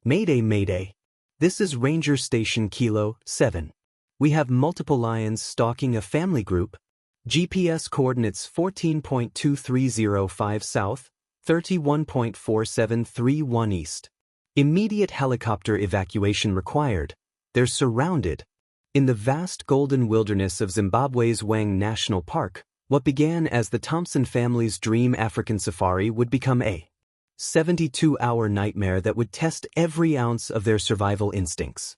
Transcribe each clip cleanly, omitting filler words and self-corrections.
Mayday, Mayday. This is Ranger Station Kilo 7. We have multiple lions stalking a family group. GPS coordinates 14.2305 south, 31.4731 east. Immediate helicopter evacuation required. They're surrounded. In the vast golden wilderness of Zimbabwe's Hwange National Park, what began as the Thompson family's dream African safari would become a 72-hour nightmare that would test every ounce of their survival instincts.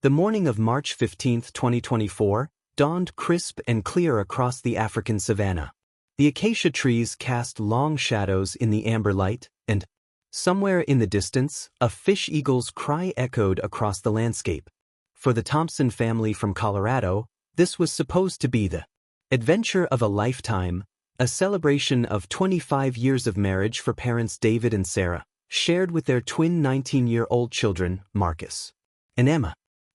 The morning of March 15, 2024, dawned crisp and clear across the African savanna. The acacia trees cast long shadows in the amber light, and somewhere in the distance, a fish eagle's cry echoed across the landscape. For the Thompson family from Colorado, this was supposed to be the adventure of a lifetime, a celebration of 25 years of marriage for parents David and Sarah, shared with their twin 19-year-old children, Marcus and Emma.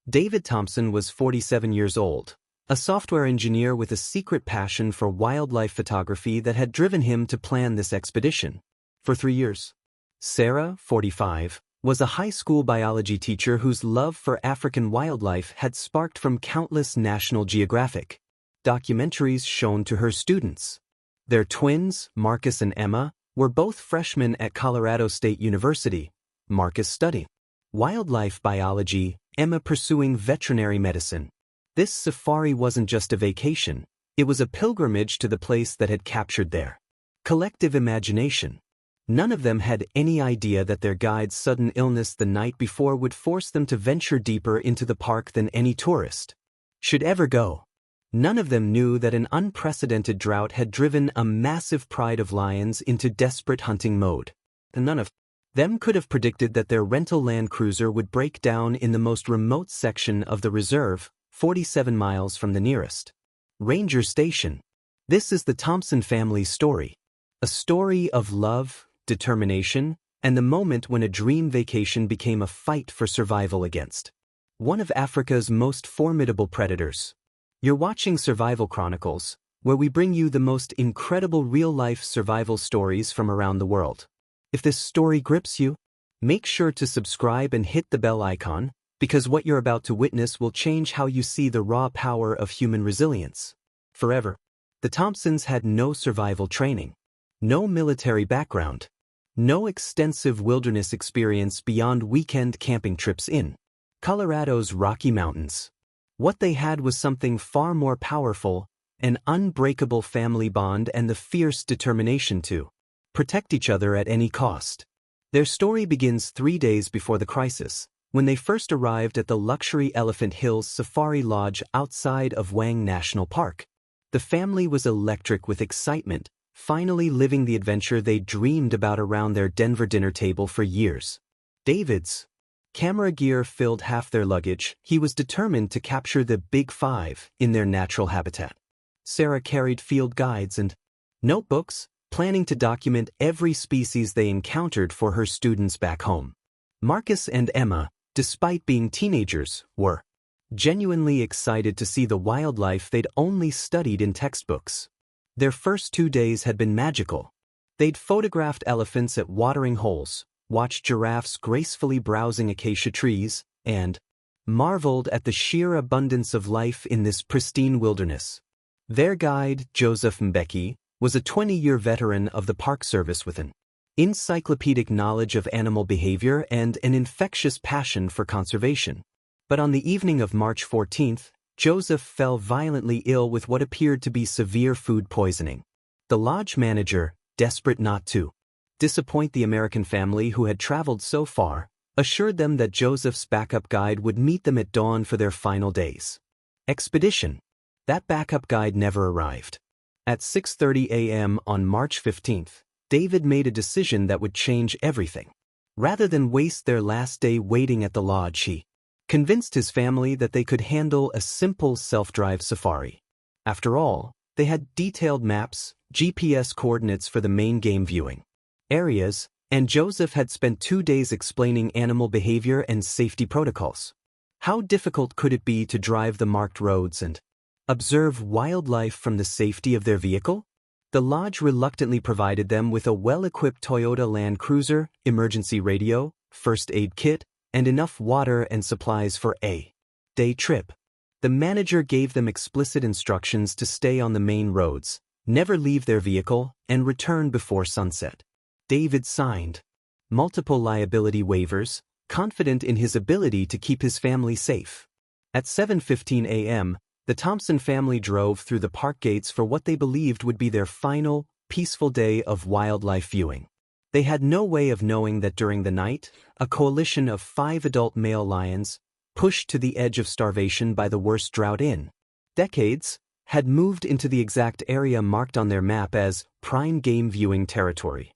David Thompson was 47 years old, a software engineer with a secret passion for wildlife photography that had driven him to plan this expedition for 3 years. Sarah, 45, was a high school biology teacher whose love for African wildlife had sparked from countless National Geographic documentaries shown to her students. Their twins, Marcus and Emma, were both freshmen at Colorado State University, Marcus studying wildlife biology, Emma pursuing veterinary medicine. This safari wasn't just a vacation, it was a pilgrimage to the place that had captured their collective imagination. None of them had any idea that their guide's sudden illness the night before would force them to venture deeper into the park than any tourist should ever go. None of them knew that an unprecedented drought had driven a massive pride of lions into desperate hunting mode. And none of them could have predicted that their rental Land Cruiser would break down in the most remote section of the reserve, 47 miles from the nearest ranger station. This is the Thompson family's story. A story of love, determination, and the moment when a dream vacation became a fight for survival against one of Africa's most formidable predators. You're watching Survival Chronicles, where we bring you the most incredible real-life survival stories from around the world. If this story grips you, make sure to subscribe and hit the bell icon, because what you're about to witness will change how you see the raw power of human resilience. Forever. The Thompsons had no survival training, no military background, no extensive wilderness experience beyond weekend camping trips in Colorado's Rocky Mountains. What they had was something far more powerful, an unbreakable family bond and the fierce determination to protect each other at any cost. Their story begins 3 days before the crisis, when they first arrived at the luxury Elephant Hills Safari Lodge outside of Hwange National Park. The family was electric with excitement, finally living the adventure they dreamed about around their Denver dinner table for years. David's camera gear filled half their luggage. He was determined to capture the Big Five in their natural habitat. Sarah carried field guides and notebooks, planning to document every species they encountered for her students back home. Marcus and Emma, despite being teenagers, were genuinely excited to see the wildlife they'd only studied in textbooks. Their first 2 days had been magical. They'd photographed elephants at watering holes, watched giraffes gracefully browsing acacia trees, and marveled at the sheer abundance of life in this pristine wilderness. Their guide, Joseph Mbeki, was a 20-year veteran of the Park Service with an encyclopedic knowledge of animal behavior and an infectious passion for conservation. But on the evening of March 14th, Joseph fell violently ill with what appeared to be severe food poisoning. The lodge manager, desperate not to disappoint the American family who had traveled so far, assured them that Joseph's backup guide would meet them at dawn for their final day's expedition. That backup guide never arrived. At 6:30 a.m. on March 15th, David made a decision that would change everything. Rather than waste their last day waiting at the lodge, he convinced his family that they could handle a simple self-drive safari. After all, they had detailed maps, GPS coordinates for the main game viewing areas, and Joseph had spent 2 days explaining animal behavior and safety protocols. How difficult could it be to drive the marked roads and observe wildlife from the safety of their vehicle? The lodge reluctantly provided them with a well-equipped Toyota Land Cruiser, emergency radio, first aid kit, and enough water and supplies for a day trip. The manager gave them explicit instructions to stay on the main roads, never leave their vehicle, and return before sunset. David signed multiple liability waivers, confident in his ability to keep his family safe. At 7:15 a.m., the Thompson family drove through the park gates for what they believed would be their final, peaceful day of wildlife viewing. They had no way of knowing that during the night, a coalition of 5 adult male lions, pushed to the edge of starvation by the worst drought in decades, had moved into the exact area marked on their map as prime game viewing territory.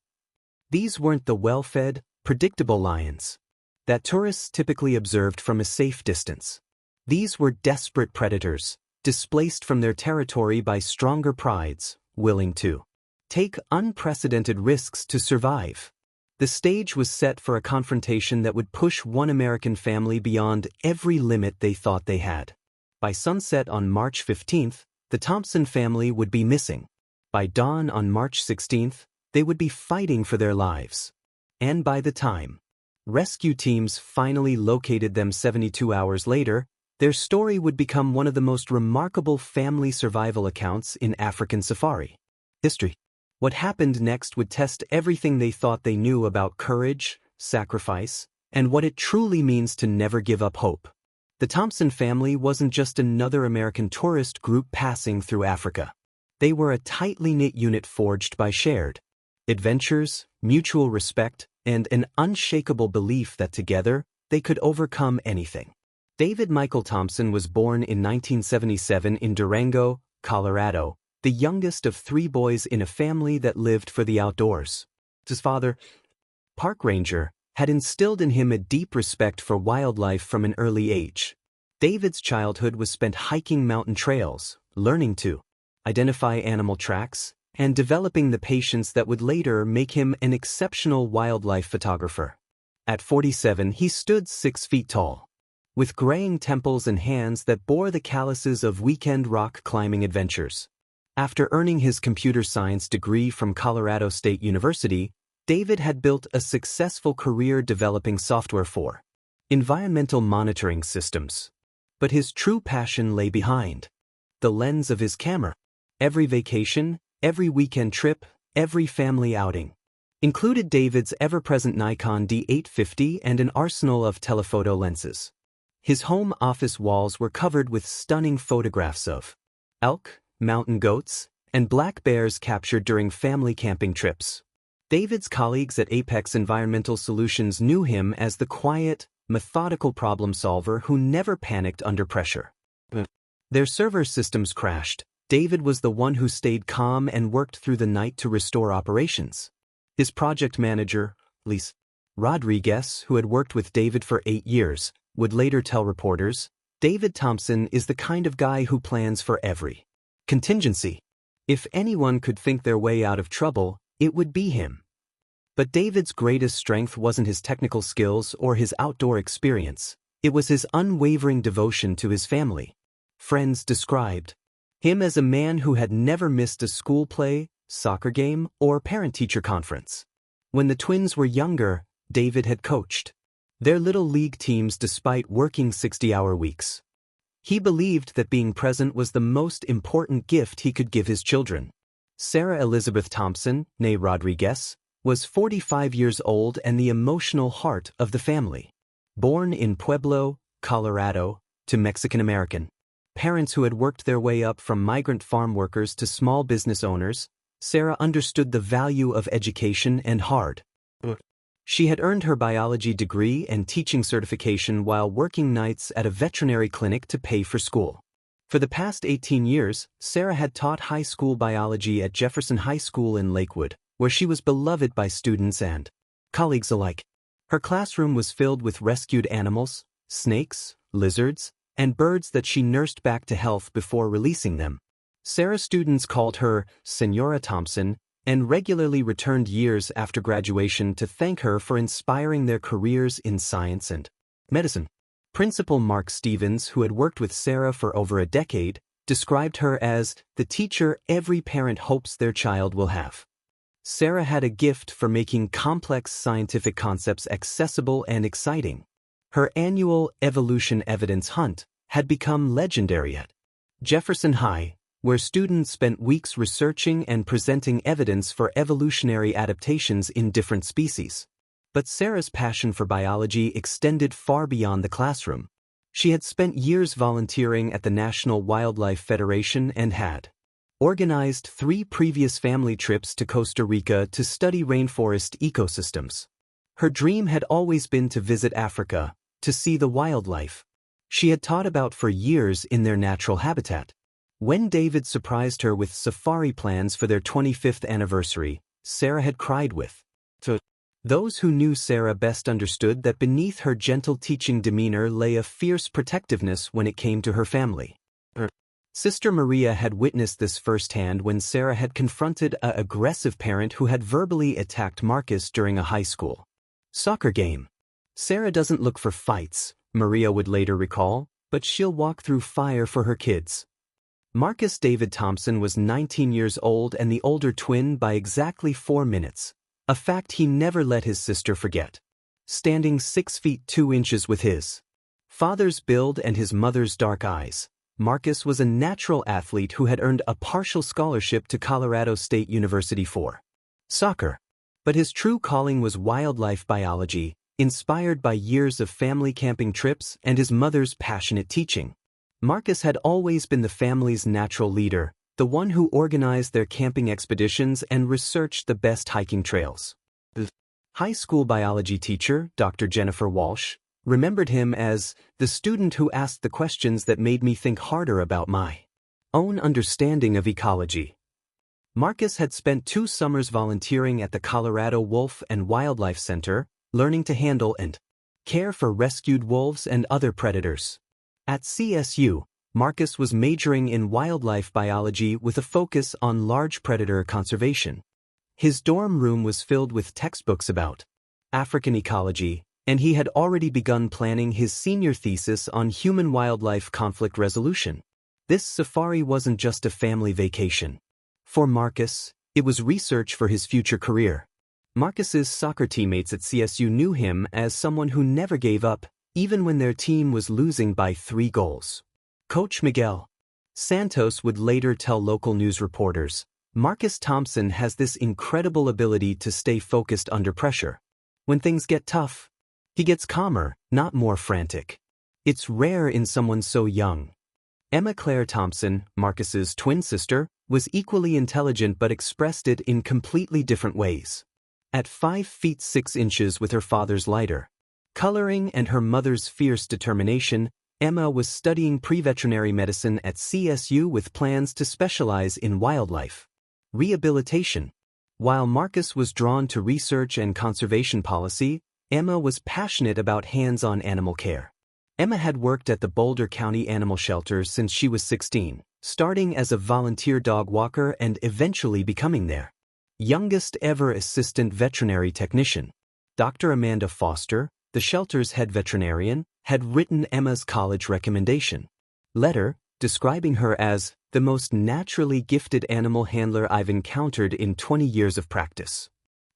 These weren't the well-fed, predictable lions that tourists typically observed from a safe distance. These were desperate predators, displaced from their territory by stronger prides, willing to take unprecedented risks to survive. The stage was set for a confrontation that would push one American family beyond every limit they thought they had. By sunset on March 15th, the Thompson family would be missing. By dawn on March 16th, they would be fighting for their lives. And by the time rescue teams finally located them 72 hours later, their story would become one of the most remarkable family survival accounts in African safari history. What happened next would test everything they thought they knew about courage, sacrifice, and what it truly means to never give up hope. The Thompson family wasn't just another American tourist group passing through Africa. They were a tightly knit unit forged by shared adventures, mutual respect, and an unshakable belief that together, they could overcome anything. David Michael Thompson was born in 1977 in Durango, Colorado, the youngest of 3 boys in a family that lived for the outdoors. His father, park ranger, had instilled in him a deep respect for wildlife from an early age. David's childhood was spent hiking mountain trails, learning to identify animal tracks, and developing the patience that would later make him an exceptional wildlife photographer. At 47, he stood 6 feet tall, with graying temples and hands that bore the calluses of weekend rock climbing adventures. After earning his computer science degree from Colorado State University, David had built a successful career developing software for environmental monitoring systems. But his true passion lay behind the lens of his camera. Every vacation, every weekend trip, every family outing included David's ever-present Nikon D850 and an arsenal of telephoto lenses. His home office walls were covered with stunning photographs of elk, mountain goats, and black bears captured during family camping trips. David's colleagues at Apex Environmental Solutions knew him as the quiet, methodical problem solver who never panicked under pressure. Their server systems crashed. David was the one who stayed calm and worked through the night to restore operations. His project manager, Liz Rodriguez, who had worked with David for 8 years, would later tell reporters, "David Thompson is the kind of guy who plans for every contingency. If anyone could think their way out of trouble, it would be him." But David's greatest strength wasn't his technical skills or his outdoor experience. It was his unwavering devotion to his family. Friends described him as a man who had never missed a school play, soccer game, or parent-teacher conference. When the twins were younger, David had coached their little league teams despite working 60-hour weeks. He believed that being present was the most important gift he could give his children. Sarah Elizabeth Thompson, née Rodriguez, was 45 years old and the emotional heart of the family. Born in Pueblo, Colorado, to Mexican-American parents who had worked their way up from migrant farm workers to small business owners, Sarah understood the value of education and hard work. She had earned her biology degree and teaching certification while working nights at a veterinary clinic to pay for school. For the past 18 years, Sarah had taught high school biology at Jefferson High School in Lakewood, where she was beloved by students and colleagues alike. Her classroom was filled with rescued animals, snakes, lizards, and birds that she nursed back to health before releasing them. Sarah's students called her Senora Thompson and regularly returned years after graduation to thank her for inspiring their careers in science and medicine. Principal Mark Stevens, who had worked with Sarah for over a decade, described her as the teacher every parent hopes their child will have. Sarah had a gift for making complex scientific concepts accessible and exciting. Her annual evolution evidence hunt had become legendary at Jefferson High, where students spent weeks researching and presenting evidence for evolutionary adaptations in different species. But Sarah's passion for biology extended far beyond the classroom. She had spent years volunteering at the National Wildlife Federation and had organized 3 previous family trips to Costa Rica to study rainforest ecosystems. Her dream had always been to visit Africa, to see the wildlife she had taught about for years in their natural habitat. When David surprised her with safari plans for their 25th anniversary, Sarah had cried with joy. Those who knew Sarah best understood that beneath her gentle teaching demeanor lay a fierce protectiveness when it came to her family. Her sister Maria had witnessed this firsthand when Sarah had confronted an aggressive parent who had verbally attacked Marcus during a high school soccer game. Sarah doesn't look for fights, Maria would later recall, but she'll walk through fire for her kids. Marcus David Thompson was 19 years old and the older twin by exactly 4 minutes, a fact he never let his sister forget. Standing 6 feet 2 inches with his father's build and his mother's dark eyes, Marcus was a natural athlete who had earned a partial scholarship to Colorado State University for soccer. But his true calling was wildlife biology, inspired by years of family camping trips and his mother's passionate teaching. Marcus had always been the family's natural leader, the one who organized their camping expeditions and researched the best hiking trails. The high school biology teacher, Dr. Jennifer Walsh, remembered him as the student who asked the questions that made me think harder about my own understanding of ecology. Marcus had spent 2 summers volunteering at the Colorado Wolf and Wildlife Center, learning to handle and care for rescued wolves and other predators. At CSU, Marcus was majoring in wildlife biology with a focus on large predator conservation. His dorm room was filled with textbooks about African ecology, and he had already begun planning his senior thesis on human-wildlife conflict resolution. This safari wasn't just a family vacation. For Marcus, it was research for his future career. Marcus's soccer teammates at CSU knew him as someone who never gave up, even when their team was losing by 3 goals. Coach Miguel Santos would later tell local news reporters, Marcus Thompson has this incredible ability to stay focused under pressure. When things get tough, he gets calmer, not more frantic. It's rare in someone so young. Emma Claire Thompson, Marcus's twin sister, was equally intelligent but expressed it in completely different ways. At 5 feet 6 inches with her father's lighter coloring and her mother's fierce determination, Emma was studying pre-veterinary medicine at CSU with plans to specialize in wildlife rehabilitation. While Marcus was drawn to research and conservation policy, Emma was passionate about hands-on animal care. Emma had worked at the Boulder County Animal Shelter since she was 16, starting as a volunteer dog walker and eventually becoming their youngest ever assistant veterinary technician. Dr. Amanda Foster, the shelter's head veterinarian, had written Emma's college recommendation letter, describing her as the most naturally gifted animal handler I've encountered in 20 years of practice.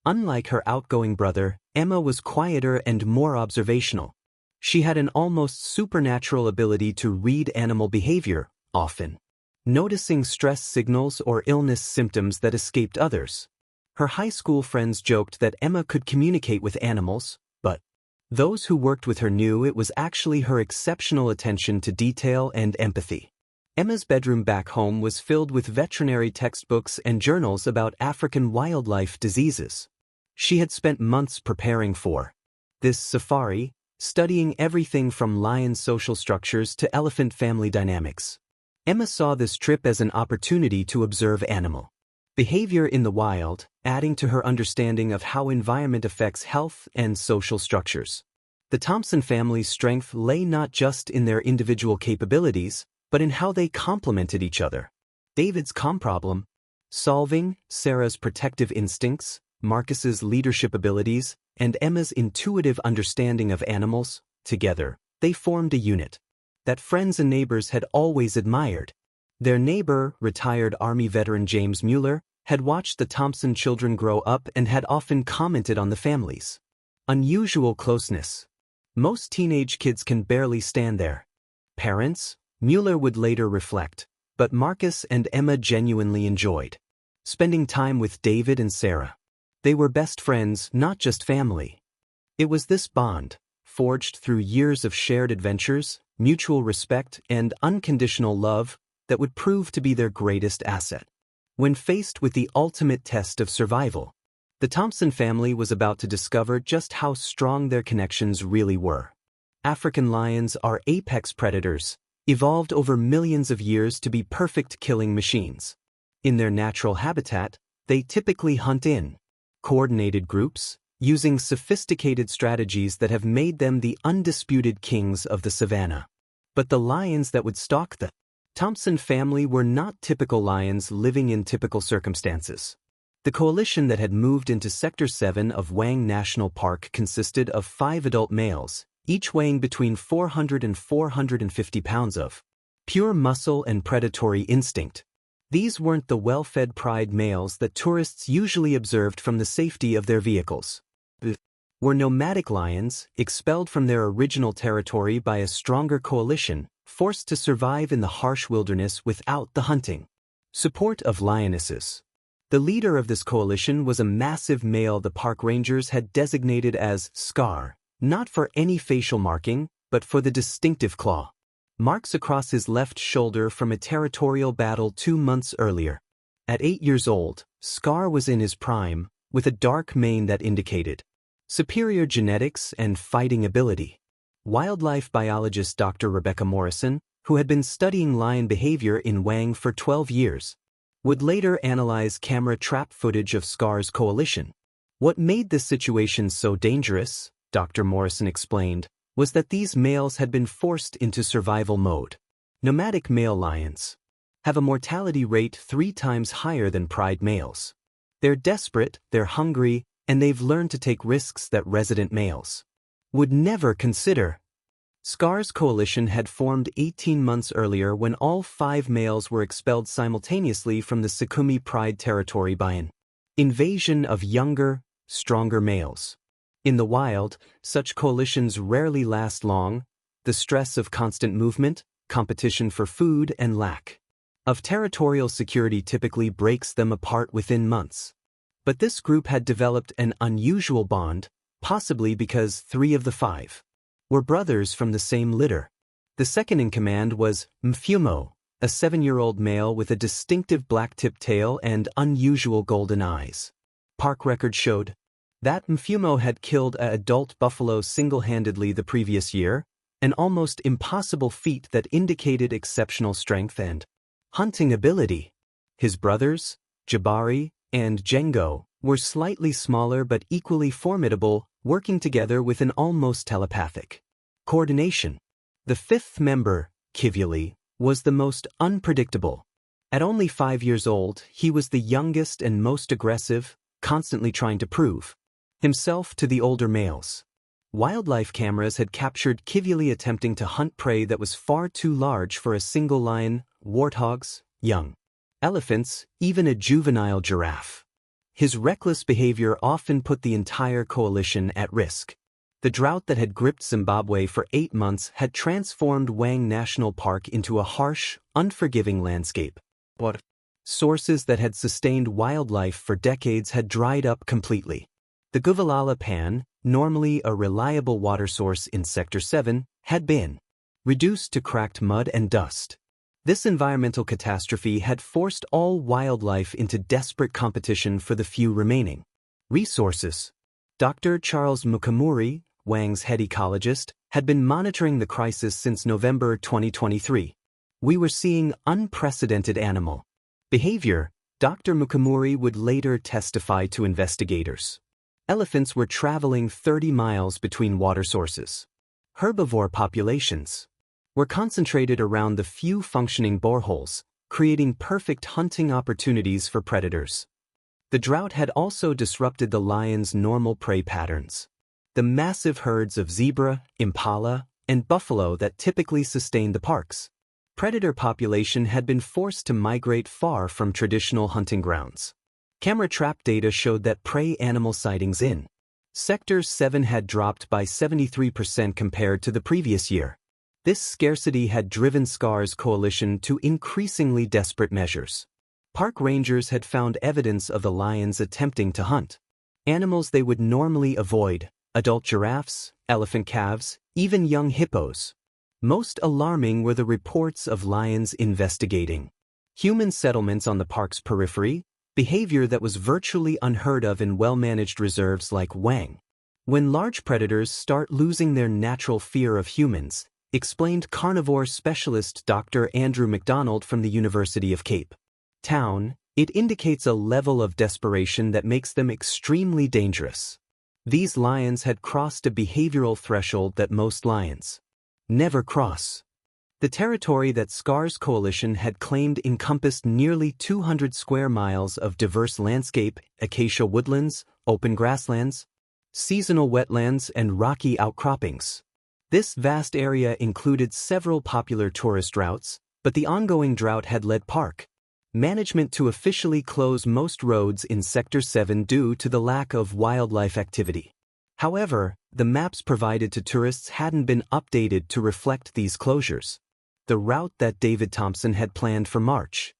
Unlike her outgoing brother, Emma was quieter and more observational. She had an almost supernatural ability to read animal behavior, often noticing stress signals or illness symptoms that escaped others. Her high school friends joked that Emma could communicate with animals, but those who worked with her knew it was actually her exceptional attention to detail and empathy. Emma's bedroom back home was filled with veterinary textbooks and journals about African wildlife diseases. She had spent months preparing for this safari, studying everything from lion social structures to elephant family dynamics. Emma saw this trip as an opportunity to observe animal behavior in the wild, adding to her understanding of how environment affects health and social structures. The Thompson family's strength lay not just in their individual capabilities, but in how they complemented each other. David's calm problem solving, Sarah's protective instincts, Marcus's leadership abilities, and Emma's intuitive understanding of animals, together, they formed a unit that friends and neighbors had always admired. Their neighbor, retired Army veteran James Mueller, had watched the Thompson children grow up and had often commented on the family's unusual closeness. Most teenage kids can barely stand there. Parents, Mueller would later reflect, but Marcus and Emma genuinely enjoyed spending time with David and Sarah. They were best friends, not just family. It was this bond, forged through years of shared adventures, mutual respect, and unconditional love, that would prove to be their greatest asset. When faced with the ultimate test of survival, the Thompson family was about to discover just how strong their connections really were. African lions are apex predators, evolved over millions of years to be perfect killing machines. In their natural habitat, they typically hunt in coordinated groups, using sophisticated strategies that have made them the undisputed kings of the savanna. But the lions that would stalk the Thompson family were not typical lions living in typical circumstances. The coalition that had moved into Sector 7 of Hwange National Park consisted of 5 adult males, each weighing between 400 and 450 pounds of pure muscle and predatory instinct. These weren't the well-fed pride males that tourists usually observed from the safety of their vehicles. Were nomadic lions, expelled from their original territory by a stronger coalition, forced to survive in the harsh wilderness without the hunting support of lionesses. The leader of this coalition was a massive male the park rangers had designated as Scar, not for any facial marking, but for the distinctive claw marks across his left shoulder from a territorial battle 2 months earlier. At 8 years old, Scar was in his prime, with a dark mane that indicated superior genetics and fighting ability. Wildlife biologist Dr. Rebecca Morrison, who had been studying lion behavior in Hwange for 12 years, would later analyze camera trap footage of Scar's coalition. What made this situation so dangerous, Dr. Morrison explained, was that these males had been forced into survival mode. Nomadic male lions have a mortality rate 3 times higher than pride males. They're desperate, they're hungry, and they've learned to take risks that resident males would never consider. Scar's coalition had formed 18 months earlier when all 5 males were expelled simultaneously from the Sakumi Pride territory by an invasion of younger, stronger males. In the wild, such coalitions rarely last long. The stress of constant movement, competition for food, and lack of territorial security typically breaks them apart within months. But this group had developed an unusual bond, possibly because 3 of the 5 were brothers from the same litter. The second in command was Mfumo, a 7-year-old male with a distinctive black-tipped tail and unusual golden eyes. Park records showed that Mfumo had killed an adult buffalo single-handedly the previous year, an almost impossible feat that indicated exceptional strength and hunting ability. His brothers, Jabari and Django, were slightly smaller but equally formidable, working together with an almost telepathic coordination. The 5th member, Kivuli, was the most unpredictable. At only 5 years old, he was the youngest and most aggressive, constantly trying to prove himself to the older males. Wildlife cameras had captured Kivuli attempting to hunt prey that was far too large for a single lion, warthogs, young elephants, even a juvenile giraffe. His reckless behavior often put the entire coalition at risk. The drought that had gripped Zimbabwe for 8 months had transformed Hwange National Park into a harsh, unforgiving landscape. Sources that had sustained wildlife for decades had dried up completely. The Guvalala Pan, normally a reliable water source in Sector 7, had been reduced to cracked mud and dust. This environmental catastrophe had forced all wildlife into desperate competition for the few remaining resources. Dr. Charles Mukamuri, Hwange's head ecologist, had been monitoring the crisis since November 2023. We were seeing unprecedented animal behavior, Dr. Mukamuri would later testify to investigators. Elephants were traveling 30 miles between water sources. Herbivore populations were concentrated around the few functioning boreholes, creating perfect hunting opportunities for predators. The drought had also disrupted the lion's normal prey patterns. The massive herds of zebra, impala, and buffalo that typically sustained the park's predator population had been forced to migrate far from traditional hunting grounds. Camera trap data showed that prey animal sightings in Sector 7 had dropped by 73% compared to the previous year. This scarcity had driven SCAR's coalition to increasingly desperate measures. Park rangers had found evidence of the lions attempting to hunt animals they would normally avoid: adult giraffes, elephant calves, even young hippos. Most alarming were the reports of lions investigating human settlements on the park's periphery, behavior that was virtually unheard of in well-managed reserves like Hwange. When large predators start losing their natural fear of humans, explained carnivore specialist Dr. Andrew MacDonald from the University of Cape Town, it indicates a level of desperation that makes them extremely dangerous. These lions had crossed a behavioral threshold that most lions never cross. The territory that SCAR's coalition had claimed encompassed nearly 200 square miles of diverse landscape: acacia woodlands, open grasslands, seasonal wetlands, and rocky outcroppings. This vast area included several popular tourist routes, but the ongoing drought had led park management to officially close most roads in Sector 7 due to the lack of wildlife activity. However, the maps provided to tourists hadn't been updated to reflect these closures. The route that David Thompson had planned for March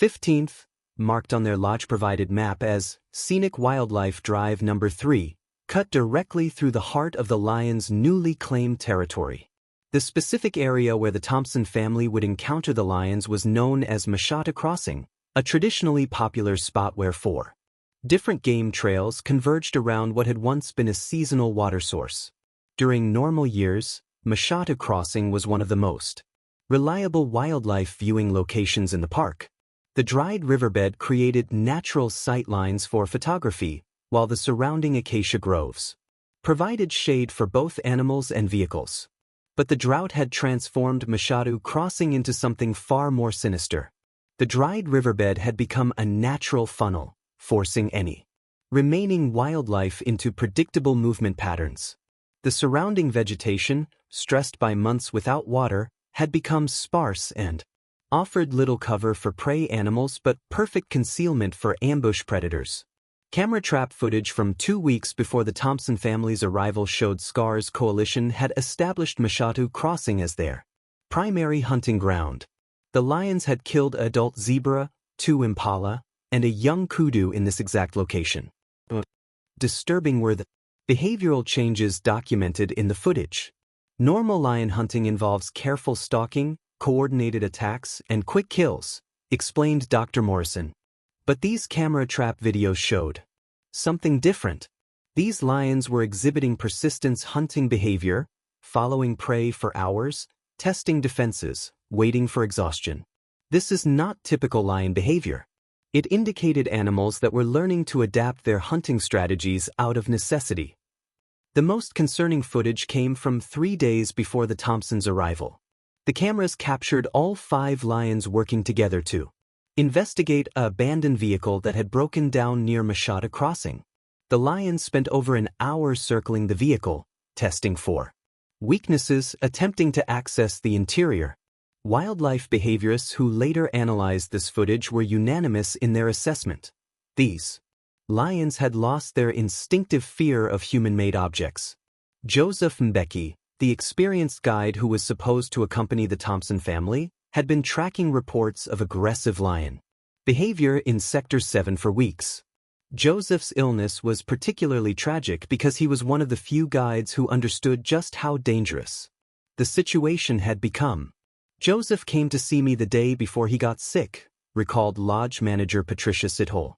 15th, marked on their lodge-provided map as Scenic Wildlife Drive No. 3, cut directly through the heart of the lions' newly claimed territory. The specific area where the Thompson family would encounter the lions was known as Mashata Crossing, a traditionally popular spot where four different game trails converged around what had once been a seasonal water source. During normal years, Mashata Crossing was one of the most reliable wildlife viewing locations in the park. The dried riverbed created natural sight lines for photography, while the surrounding acacia groves provided shade for both animals and vehicles. But the drought had transformed Mashata Crossing into something far more sinister. The dried riverbed had become a natural funnel, forcing any remaining wildlife into predictable movement patterns. The surrounding vegetation, stressed by months without water, had become sparse and offered little cover for prey animals but perfect concealment for ambush predators. Camera trap footage from 2 weeks before the Thompson family's arrival showed SCAR's coalition had established Mashata Crossing as their primary hunting ground. The lions had killed an adult zebra, 2 impala, and a young kudu in this exact location. Disturbing were the behavioral changes documented in the footage. Normal lion hunting involves careful stalking, coordinated attacks, and quick kills, explained Dr. Morrison. But these camera trap videos showed something different. These lions were exhibiting persistent hunting behavior, following prey for hours, testing defenses, waiting for exhaustion. This is not typical lion behavior. It indicated animals that were learning to adapt their hunting strategies out of necessity. The most concerning footage came from 3 days before the Thompsons' arrival. The cameras captured all 5 lions working together to investigate an abandoned vehicle that had broken down near Mashata Crossing. The lions spent over an hour circling the vehicle, testing for weaknesses, attempting to access the interior. Wildlife behaviorists who later analyzed this footage were unanimous in their assessment. These lions had lost their instinctive fear of human-made objects. Joseph Mbeki, the experienced guide who was supposed to accompany the Thompson family, had been tracking reports of aggressive lion behavior in Sector 7 for weeks. Joseph's illness was particularly tragic because he was one of the few guides who understood just how dangerous the situation had become. Joseph came to see me the day before he got sick, recalled lodge manager Patricia Sithole.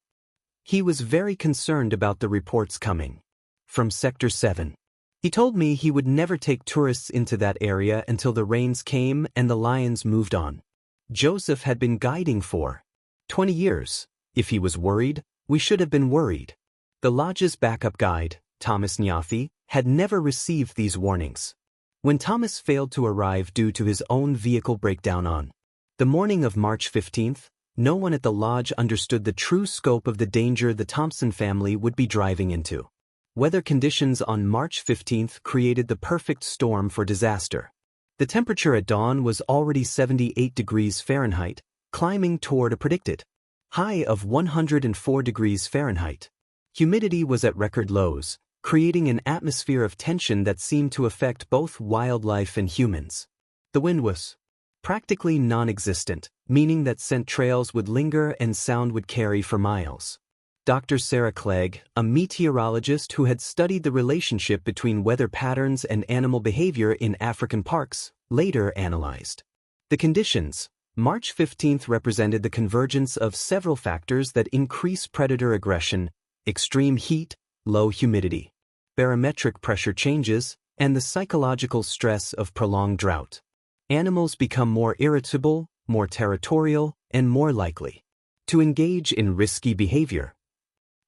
He was very concerned about the reports coming from Sector 7. He told me he would never take tourists into that area until the rains came and the lions moved on. Joseph had been guiding for 20 years. If he was worried, we should have been worried. The lodge's backup guide, Thomas Nyathi, had never received these warnings. When Thomas failed to arrive due to his own vehicle breakdown on the morning of March 15th, no one at the lodge understood the true scope of the danger the Thompson family would be driving into. Weather conditions on March 15th created the perfect storm for disaster. The temperature at dawn was already 78 degrees Fahrenheit, climbing toward a predicted high of 104 degrees Fahrenheit. Humidity was at record lows, creating an atmosphere of tension that seemed to affect both wildlife and humans. The wind was practically non-existent, meaning that scent trails would linger and sound would carry for miles. Dr. Sarah Clegg, a meteorologist who had studied the relationship between weather patterns and animal behavior in African parks, later analyzed the conditions. March 15th represented the convergence of several factors that increase predator aggression: extreme heat, low humidity, barometric pressure changes, and the psychological stress of prolonged drought. Animals become more irritable, more territorial, and more likely to engage in risky behavior.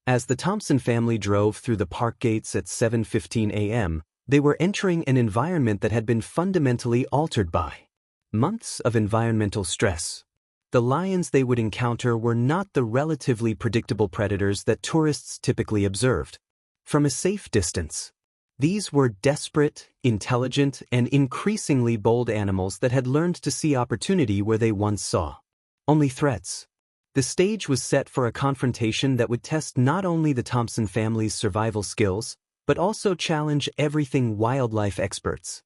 As the Thompson family drove through the park gates at 7:15 a.m., they were entering an environment that had been fundamentally altered by months of environmental stress. The lions they would encounter were not the relatively predictable predators that tourists typically observed from a safe distance. These were desperate, intelligent, and increasingly bold animals that had learned to see opportunity where they once saw only threats. The stage was set for a confrontation that would test not only the Thompson family's survival skills, but also challenge everything wildlife experts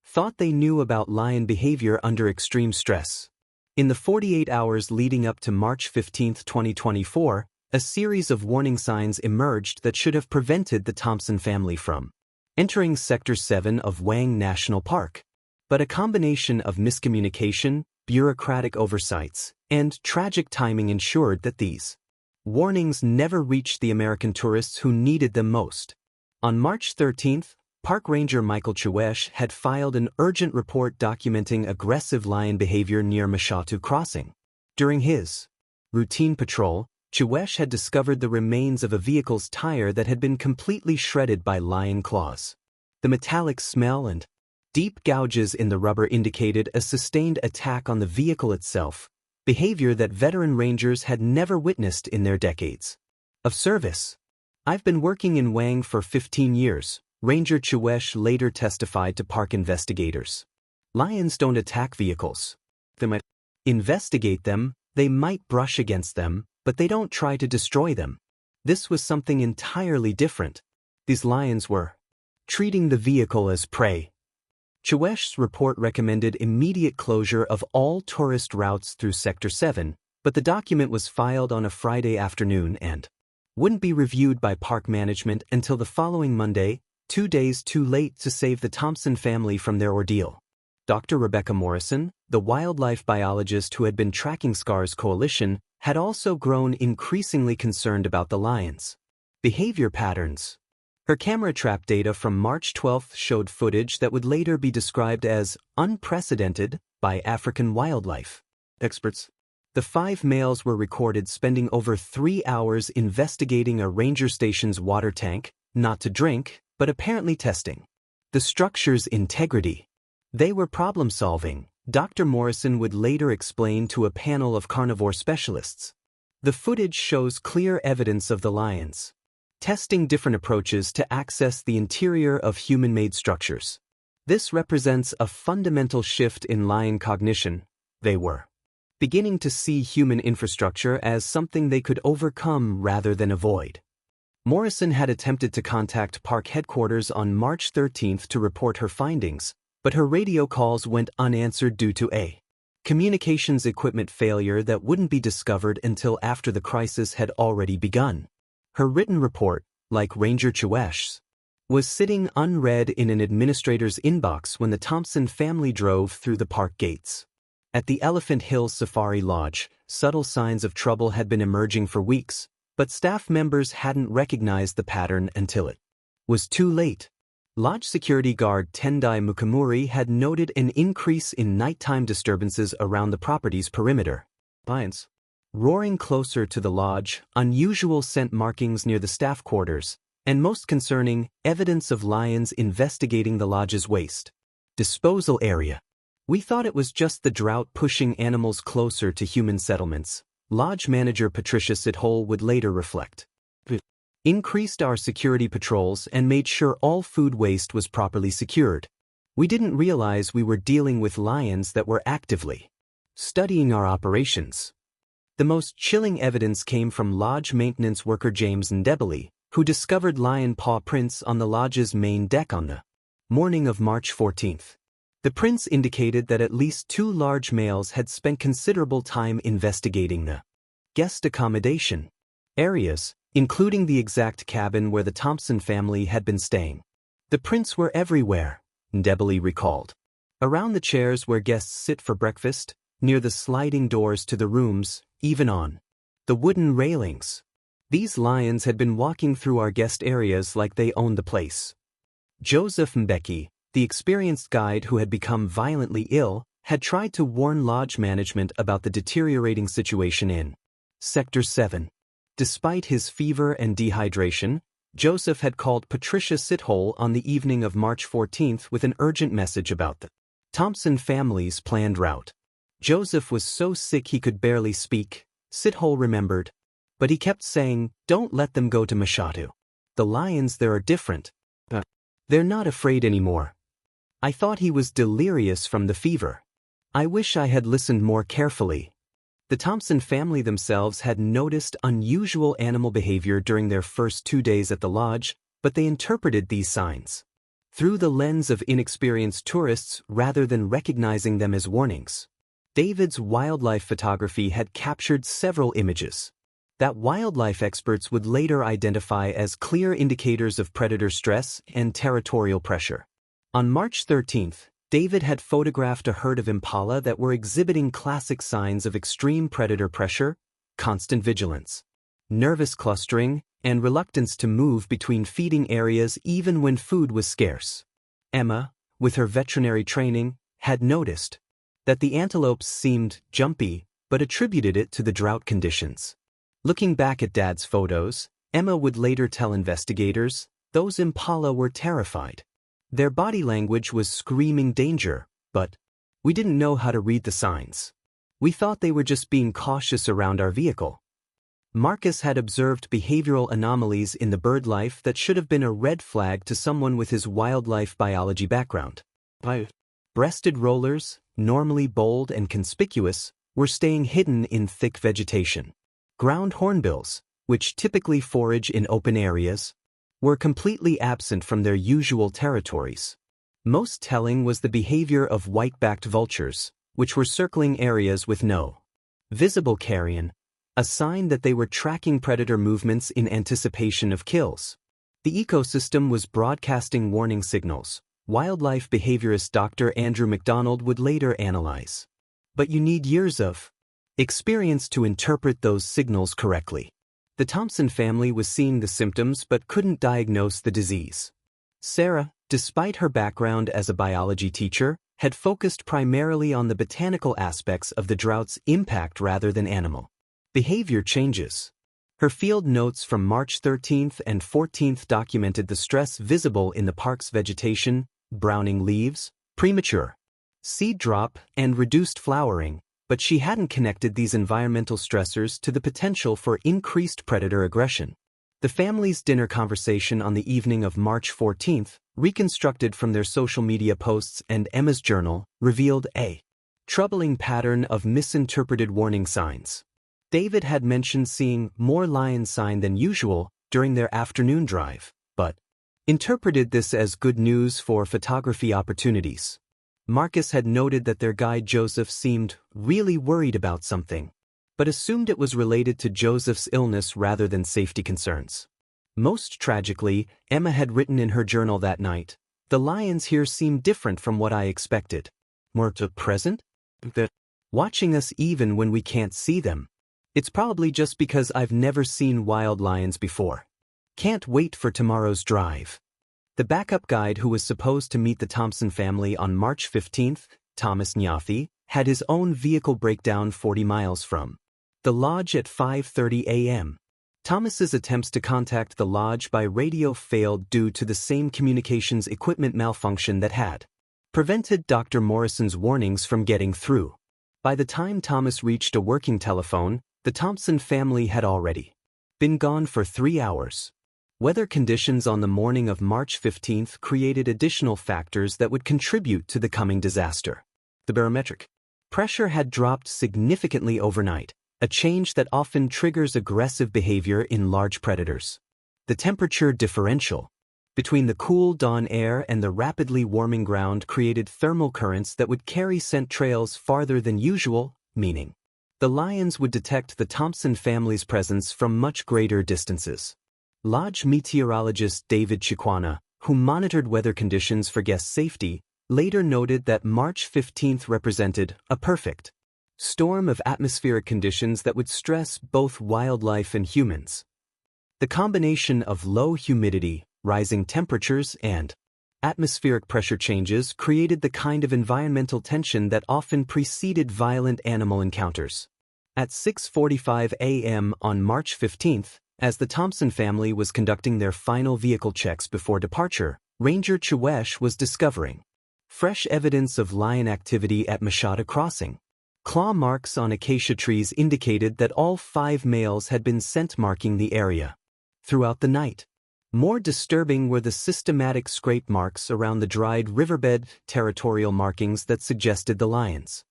thought they knew about lion behavior under extreme stress. In the 48 hours leading up to March 15, 2024, a series of warning signs emerged that should have prevented the Thompson family from entering Sector 7 of Hwange National Park. But a combination of miscommunication, bureaucratic oversights, and tragic timing ensured that these warnings never reached the American tourists who needed them most. On March 13th, Park Ranger Michael Chwesh had filed an urgent report documenting aggressive lion behavior near Mashatu Crossing. During his routine patrol, Chwesh had discovered the remains of a vehicle's tire that had been completely shredded by lion claws. The metallic smell and deep gouges in the rubber indicated a sustained attack on the vehicle itself, behavior that veteran rangers had never witnessed in their decades of service. "I've been working in Hwange for 15 years, Ranger Chwesh later testified to park investigators. Lions don't attack vehicles. They might investigate them, they might brush against them, but they don't try to destroy them. This was something entirely different. These lions were treating the vehicle as prey." Chwesh's report recommended immediate closure of all tourist routes through Sector 7, but the document was filed on a Friday afternoon and wouldn't be reviewed by park management until the following Monday, 2 days too late to save the Thompson family from their ordeal. Dr. Rebecca Morrison, the wildlife biologist who had been tracking SCAR's coalition, had also grown increasingly concerned about the lions' behavior patterns. Her camera trap data from March 12 showed footage that would later be described as unprecedented by African wildlife experts. The 5 males were recorded spending over 3 hours investigating a ranger station's water tank, not to drink, but apparently testing the structure's integrity. They were problem-solving, Dr. Morrison would later explain to a panel of carnivore specialists. The footage shows clear evidence of the lions testing different approaches to access the interior of human-made structures. This represents a fundamental shift in lion cognition. They were beginning to see human infrastructure as something they could overcome rather than avoid. Morrison had attempted to contact park headquarters on March 13 to report her findings, but her radio calls went unanswered due to a communications equipment failure that wouldn't be discovered until after the crisis had already begun. Her written report, like Ranger Chwesh's, was sitting unread in an administrator's inbox when the Thompson family drove through the park gates. At the Elephant Hills Safari Lodge, subtle signs of trouble had been emerging for weeks, but staff members hadn't recognized the pattern until it was too late. Lodge security guard Tendai Mukamuri had noted an increase in nighttime disturbances around the property's perimeter. Lions roaring closer to the lodge, unusual scent markings near the staff quarters, and most concerning, evidence of lions investigating the lodge's waste disposal area. "We thought it was just the drought pushing animals closer to human settlements," Lodge manager Patricia Sithole would later reflect. "We increased our security patrols and made sure all food waste was properly secured. We didn't realize we were dealing with lions that were actively studying our operations." The most chilling evidence came from lodge maintenance worker James Ndebele, who discovered lion paw prints on the lodge's main deck on the morning of March 14th. The prints indicated that at least 2 large males had spent considerable time investigating the guest accommodation areas, including the exact cabin where the Thompson family had been staying. The prints were everywhere, Ndebele recalled. Around the chairs where guests sit for breakfast, near the sliding doors to the rooms, even on the wooden railings. These lions had been walking through our guest areas like they owned the place. Joseph Mbeki, the experienced guide who had become violently ill, had tried to warn lodge management about the deteriorating situation in Sector 7. Despite his fever and dehydration, Joseph had called Patricia Sithole on the evening of March 14th with an urgent message about the Thompson family's planned route. Joseph was so sick he could barely speak, Sithole remembered, but he kept saying, "Don't let them go to Mashatu. The lions there are different. They're not afraid anymore." I thought he was delirious from the fever. I wish I had listened more carefully. The Thompson family themselves had noticed unusual animal behavior during their first 2 days at the lodge, but they interpreted these signs through the lens of inexperienced tourists rather than recognizing them as warnings. David's wildlife photography had captured several images that wildlife experts would later identify as clear indicators of predator stress and territorial pressure. On March 13th, David had photographed a herd of impala that were exhibiting classic signs of extreme predator pressure, constant vigilance, nervous clustering, and reluctance to move between feeding areas even when food was scarce. Emma, with her veterinary training, had noticed that the antelopes seemed jumpy, but attributed it to the drought conditions. Looking back at Dad's photos, Emma would later tell investigators, those impala were terrified. Their body language was screaming danger, but we didn't know how to read the signs. We thought they were just being cautious around our vehicle. Marcus had observed behavioral anomalies in the bird life that should have been a red flag to someone with his wildlife biology background. Breasted rollers, normally bold and conspicuous, were staying hidden in thick vegetation. Ground hornbills, which typically forage in open areas, were completely absent from their usual territories. Most telling was the behavior of white-backed vultures, which were circling areas with no visible carrion, a sign that they were tracking predator movements in anticipation of kills. The ecosystem was broadcasting warning signals, wildlife behaviorist Dr. Andrew MacDonald would later analyze. But you need years of experience to interpret those signals correctly. The Thompson family was seeing the symptoms but couldn't diagnose the disease. Sarah, despite her background as a biology teacher, had focused primarily on the botanical aspects of the drought's impact rather than animal behavior changes. Her field notes from March 13th and 14th documented the stress visible in the park's vegetation, browning leaves, premature seed drop, and reduced flowering, but she hadn't connected these environmental stressors to the potential for increased predator aggression. The family's dinner conversation on the evening of March 14th, reconstructed from their social media posts and Emma's journal, revealed a troubling pattern of misinterpreted warning signs. David had mentioned seeing more lion sign than usual during their afternoon drive, but interpreted this as good news for photography opportunities. Marcus had noted that their guide Joseph seemed really worried about something, but assumed it was related to Joseph's illness rather than safety concerns. Most tragically, Emma had written in her journal that night, "The lions here seem different from what I expected. More present? They're watching us even when we can't see them. It's probably just because I've never seen wild lions before. Can't wait for tomorrow's drive." The backup guide who was supposed to meet the Thompson family on March 15th, Thomas Nyathi, had his own vehicle breakdown 40 miles from the lodge at 5:30 a.m. Thomas's attempts to contact the lodge by radio failed due to the same communications equipment malfunction that had prevented Dr. Morrison's warnings from getting through. By the time Thomas reached a working telephone, the Thompson family had already been gone for 3 hours. Weather conditions on the morning of March 15th created additional factors that would contribute to the coming disaster. The barometric pressure had dropped significantly overnight, a change that often triggers aggressive behavior in large predators. The temperature differential between the cool dawn air and the rapidly warming ground created thermal currents that would carry scent trails farther than usual, meaning the lions would detect the Thompson family's presence from much greater distances. Lodge meteorologist David Chikwana, who monitored weather conditions for guest safety, later noted that March 15th represented a perfect storm of atmospheric conditions that would stress both wildlife and humans. The combination of low humidity, rising temperatures, and atmospheric pressure changes created the kind of environmental tension that often preceded violent animal encounters. At 6:45 a.m. on March 15th, as the Thompson family was conducting their final vehicle checks before departure, Ranger Chwesh was discovering fresh evidence of lion activity at Mashata Crossing. Claw marks on acacia trees indicated that all 5 males had been scent marking the area throughout the night. More disturbing were the systematic scrape marks around the dried riverbed, territorial markings that suggested the lions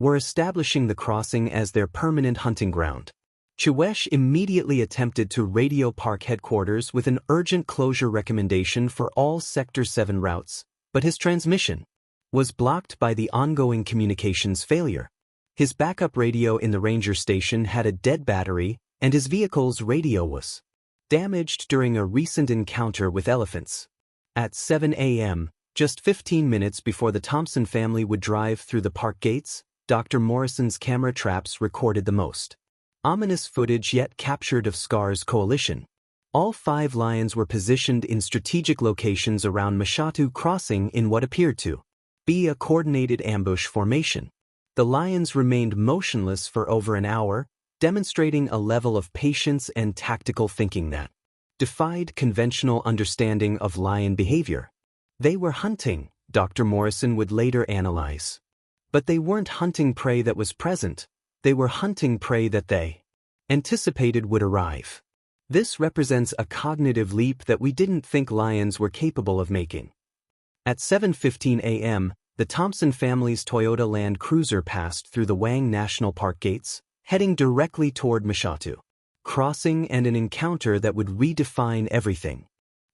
were establishing the crossing as their permanent hunting ground. Chwesh immediately attempted to radio park headquarters with an urgent closure recommendation for all Sector 7 routes, but his transmission was blocked by the ongoing communications failure. His backup radio in the ranger station had a dead battery, and his vehicle's radio was damaged during a recent encounter with elephants. At 7 a.m., just 15 minutes before the Thompson family would drive through the park gates, Dr. Morrison's camera traps recorded the most ominous footage yet captured of Scar's coalition. All 5 lions were positioned in strategic locations around Mashatu Crossing in what appeared to be a coordinated ambush formation. The lions remained motionless for over an hour, demonstrating a level of patience and tactical thinking that defied conventional understanding of lion behavior. They were hunting, Dr. Morrison would later analyze. But they weren't hunting prey that was present, they were hunting prey that they anticipated would arrive. This represents a cognitive leap that we didn't think lions were capable of making. At 7:15 a.m., the Thompson family's Toyota Land Cruiser passed through the Hwange National Park gates, heading directly toward Mashatu Crossing, and an encounter that would redefine everything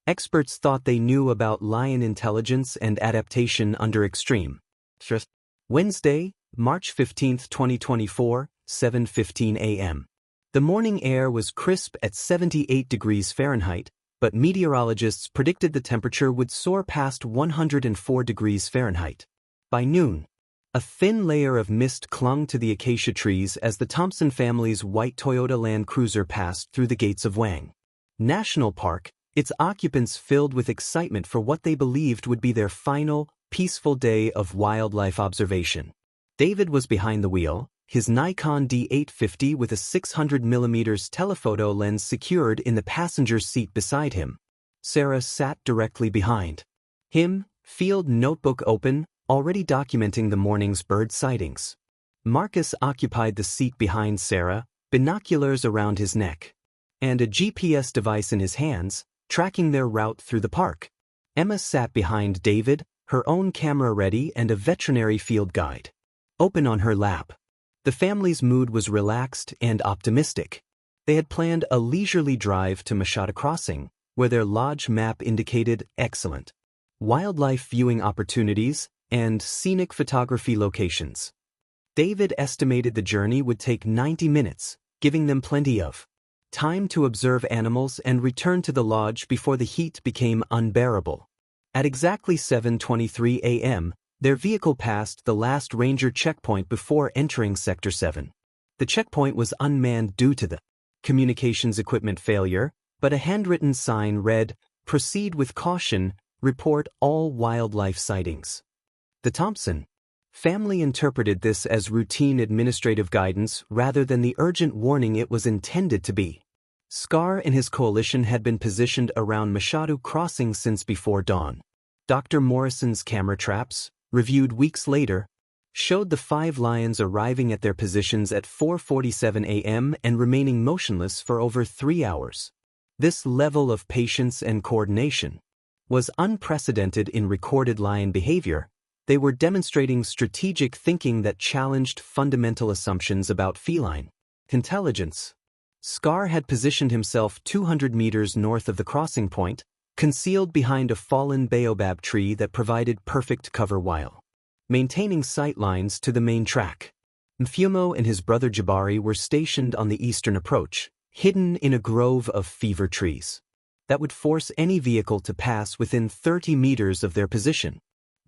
experts thought they knew about lion intelligence and adaptation under extreme stress. Wednesday, March 15, 2024, 7:15 a.m. The morning air was crisp at 78 degrees Fahrenheit, but meteorologists predicted the temperature would soar past 104 degrees Fahrenheit. By noon, a thin layer of mist clung to the acacia trees as the Thompson family's white Toyota Land Cruiser passed through the gates of Hwange National Park, its occupants filled with excitement for what they believed would be their final, peaceful day of wildlife observation. David was behind the wheel, his Nikon D850 with a 600mm telephoto lens secured in the passenger's seat beside him. Sarah sat directly behind him, field notebook open, already documenting the morning's bird sightings. Marcus occupied the seat behind Sarah, binoculars around his neck, and a GPS device in his hands, tracking their route through the park. Emma sat behind David, her own camera ready and a veterinary field guide open on her lap. The family's mood was relaxed and optimistic. They had planned a leisurely drive to Mashata Crossing, where their lodge map indicated excellent wildlife viewing opportunities and scenic photography locations. David estimated the journey would take 90 minutes, giving them plenty of time to observe animals and return to the lodge before the heat became unbearable. At exactly 7:23 a.m., their vehicle passed the last ranger checkpoint before entering Sector 7. The checkpoint was unmanned due to the communications equipment failure, but a handwritten sign read, "Proceed with caution, report all wildlife sightings." The Thompson family interpreted this as routine administrative guidance rather than the urgent warning it was intended to be. Scar and his coalition had been positioned around Mashatu Crossing since before dawn. Dr. Morrison's camera traps, reviewed weeks later, showed the 5 lions arriving at their positions at 4:47 a.m. and remaining motionless for over 3 hours. This level of patience and coordination was unprecedented in recorded lion behavior. They were demonstrating strategic thinking that challenged fundamental assumptions about feline intelligence. Scar had positioned himself 200 meters north of the crossing point, concealed behind a fallen baobab tree that provided perfect cover while maintaining sight lines to the main track. Mfumo and his brother Jabari were stationed on the eastern approach, hidden in a grove of fever trees that would force any vehicle to pass within 30 meters of their position.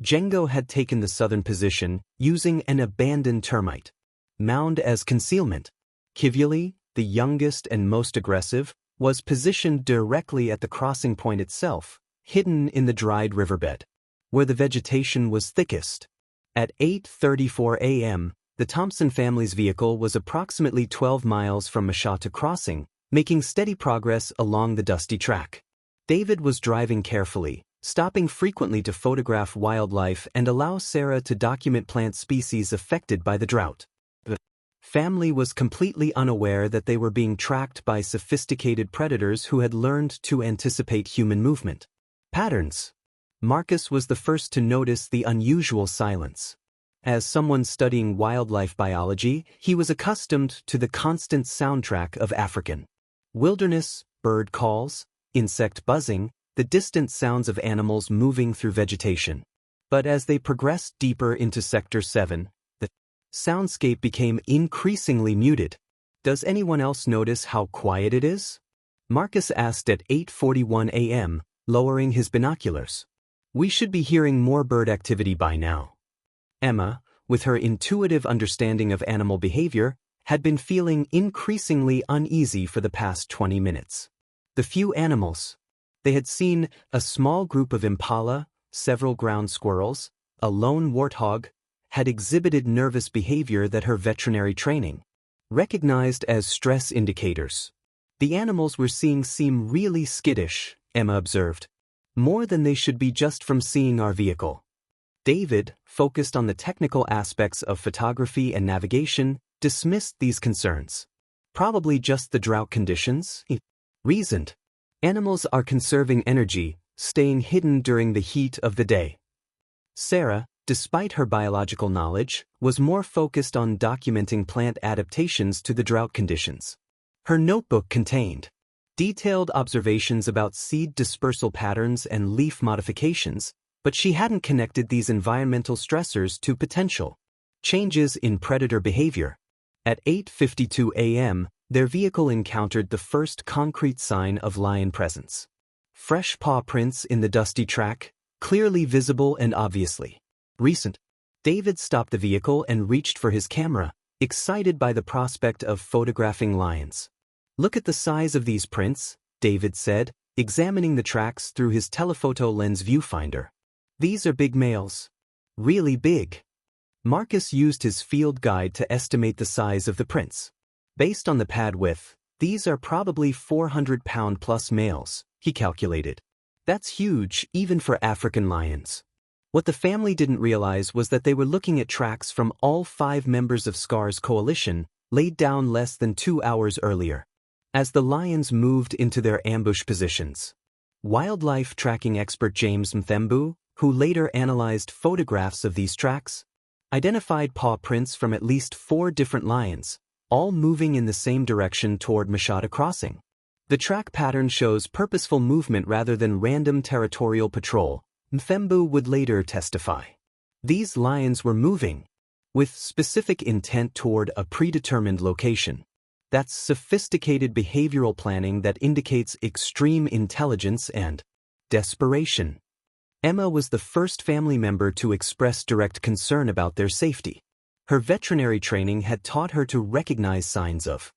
Django had taken the southern position, using an abandoned termite mound as concealment. Kivyali, the youngest and most aggressive, was positioned directly at the crossing point itself, hidden in the dried riverbed, where the vegetation was thickest. At 8:34 a.m., the Thompson family's vehicle was approximately 12 miles from Mashata Crossing, making steady progress along the dusty track. David was driving carefully, stopping frequently to photograph wildlife and allow Sarah to document plant species affected by the drought. The family was completely unaware that they were being tracked by sophisticated predators who had learned to anticipate human movement patterns. Marcus was the first to notice the unusual silence. As someone studying wildlife biology, he was accustomed to the constant soundtrack of African wilderness, bird calls, insect buzzing, the distant sounds of animals moving through vegetation. But as they progressed deeper into Sector 7, the soundscape became increasingly muted. "Does anyone else notice how quiet it is?" Marcus asked at 8:41 a.m., lowering his binoculars. "We should be hearing more bird activity by now." Emma, with her intuitive understanding of animal behavior, had been feeling increasingly uneasy for the past 20 minutes. The few animals they had seen: a small group of impala, several ground squirrels, a lone warthog, had exhibited nervous behavior that her veterinary training recognized as stress indicators. "The animals we're seeing seem really skittish," Emma observed. "More than they should be just from seeing our vehicle." David, focused on the technical aspects of photography and navigation, dismissed these concerns. "Probably just the drought conditions," he reasoned. "Animals are conserving energy, staying hidden during the heat of the day." Sarah, despite her biological knowledge, was more focused on documenting plant adaptations to the drought conditions. Her notebook contained detailed observations about seed dispersal patterns and leaf modifications, but she hadn't connected these environmental stressors to potential changes in predator behavior. At 8:52 a.m., their vehicle encountered the first concrete sign of lion presence. Fresh paw prints in the dusty track, clearly visible and obviously recent. David stopped the vehicle and reached for his camera, excited by the prospect of photographing lions. "Look at the size of these prints," David said, examining the tracks through his telephoto lens viewfinder. "These are big males. Really big." Marcus used his field guide to estimate the size of the prints. Based on the pad width, these are probably 400-pound-plus males, he calculated. That's huge, even for African lions. What the family didn't realize was that they were looking at tracks from all 5 members of Scar's coalition, laid down less than 2 hours earlier. As the lions moved into their ambush positions, wildlife tracking expert James Mthembu, who later analyzed photographs of these tracks, identified paw prints from at least 4 different lions, all moving in the same direction toward Mashata Crossing. "The track pattern shows purposeful movement rather than random territorial patrol," Mthembu would later testify. "These lions were moving with specific intent toward a predetermined location. That's sophisticated behavioral planning that indicates extreme intelligence and desperation." Emma was the first family member to express direct concern about their safety. Her veterinary training had taught her to recognize signs of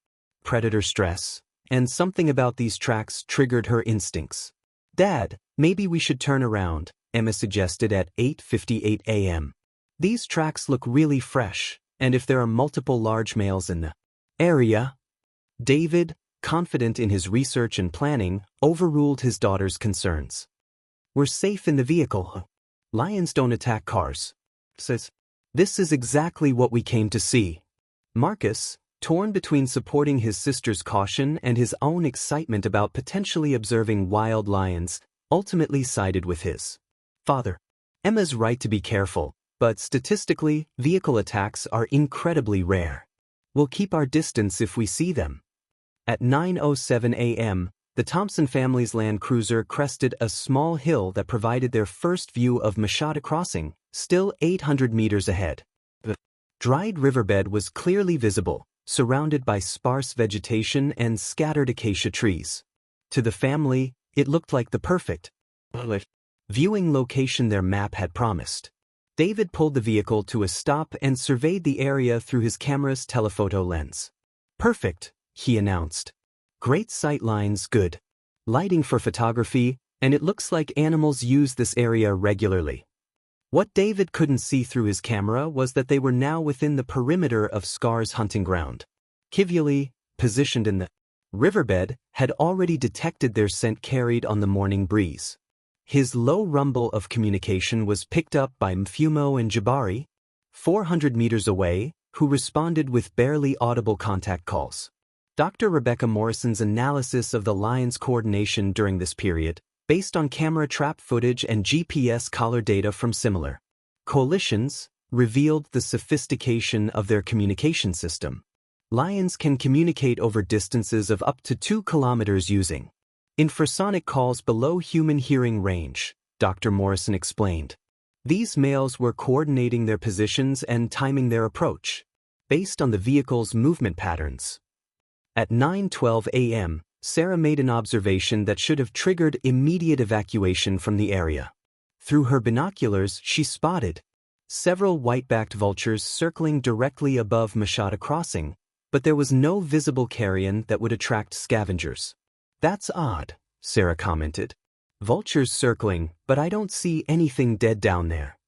predator stress, and something about these tracks triggered her instincts. "Dad, maybe we should turn around," Emma suggested at 8:58 a.m. "These tracks look really fresh, and if there are multiple large males in the area." David, confident in his research and planning, overruled his daughter's concerns. "We're safe in the vehicle. Lions don't attack cars," says. "This is exactly what we came to see." Marcus, torn between supporting his sister's caution and his own excitement about potentially observing wild lions, ultimately sided with his father. "Emma's right to be careful, but statistically, vehicle attacks are incredibly rare. We'll keep our distance if we see them." At 9:07 a.m., the Thompson family's Land Cruiser crested a small hill that provided their first view of Mashata Crossing, still 800 meters ahead. The dried riverbed was clearly visible, surrounded by sparse vegetation and scattered acacia trees. To the family, it looked like the perfect viewing location their map had promised. David pulled the vehicle to a stop and surveyed the area through his camera's telephoto lens. "Perfect," he announced. "Great sight lines, good lighting for photography, and it looks like animals use this area regularly." What David couldn't see through his camera was that they were now within the perimeter of Scar's hunting ground. Kivuli, positioned in the riverbed, had already detected their scent carried on the morning breeze. His low rumble of communication was picked up by Mfumo and Jabari, 400 meters away, who responded with barely audible contact calls. Dr. Rebecca Morrison's analysis of the lion's coordination during this period, based on camera trap footage and GPS collar data from similar coalitions, revealed the sophistication of their communication system. Lions can communicate over distances of up to 2 kilometers using infrasonic calls below human hearing range, Dr. Morrison explained. These males were coordinating their positions and timing their approach, based on the vehicle's movement patterns. At 9:12 a.m., Sarah made an observation that should have triggered immediate evacuation from the area. Through her binoculars, she spotted several white-backed vultures circling directly above Mashata Crossing, but there was no visible carrion that would attract scavengers. "That's odd," Sarah commented. "Vultures circling, but I don't see anything dead down there."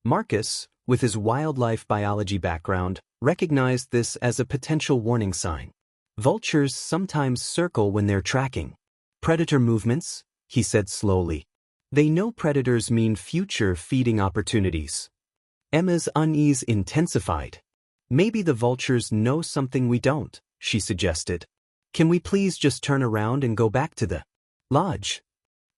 Marcus, with his wildlife biology background, recognized this as a potential warning sign. "Vultures sometimes circle when they're tracking predator movements," he said slowly. "They know predators mean future feeding opportunities." Emma's unease intensified. "Maybe the vultures know something we don't," she suggested. "Can we please just turn around and go back to the lodge?"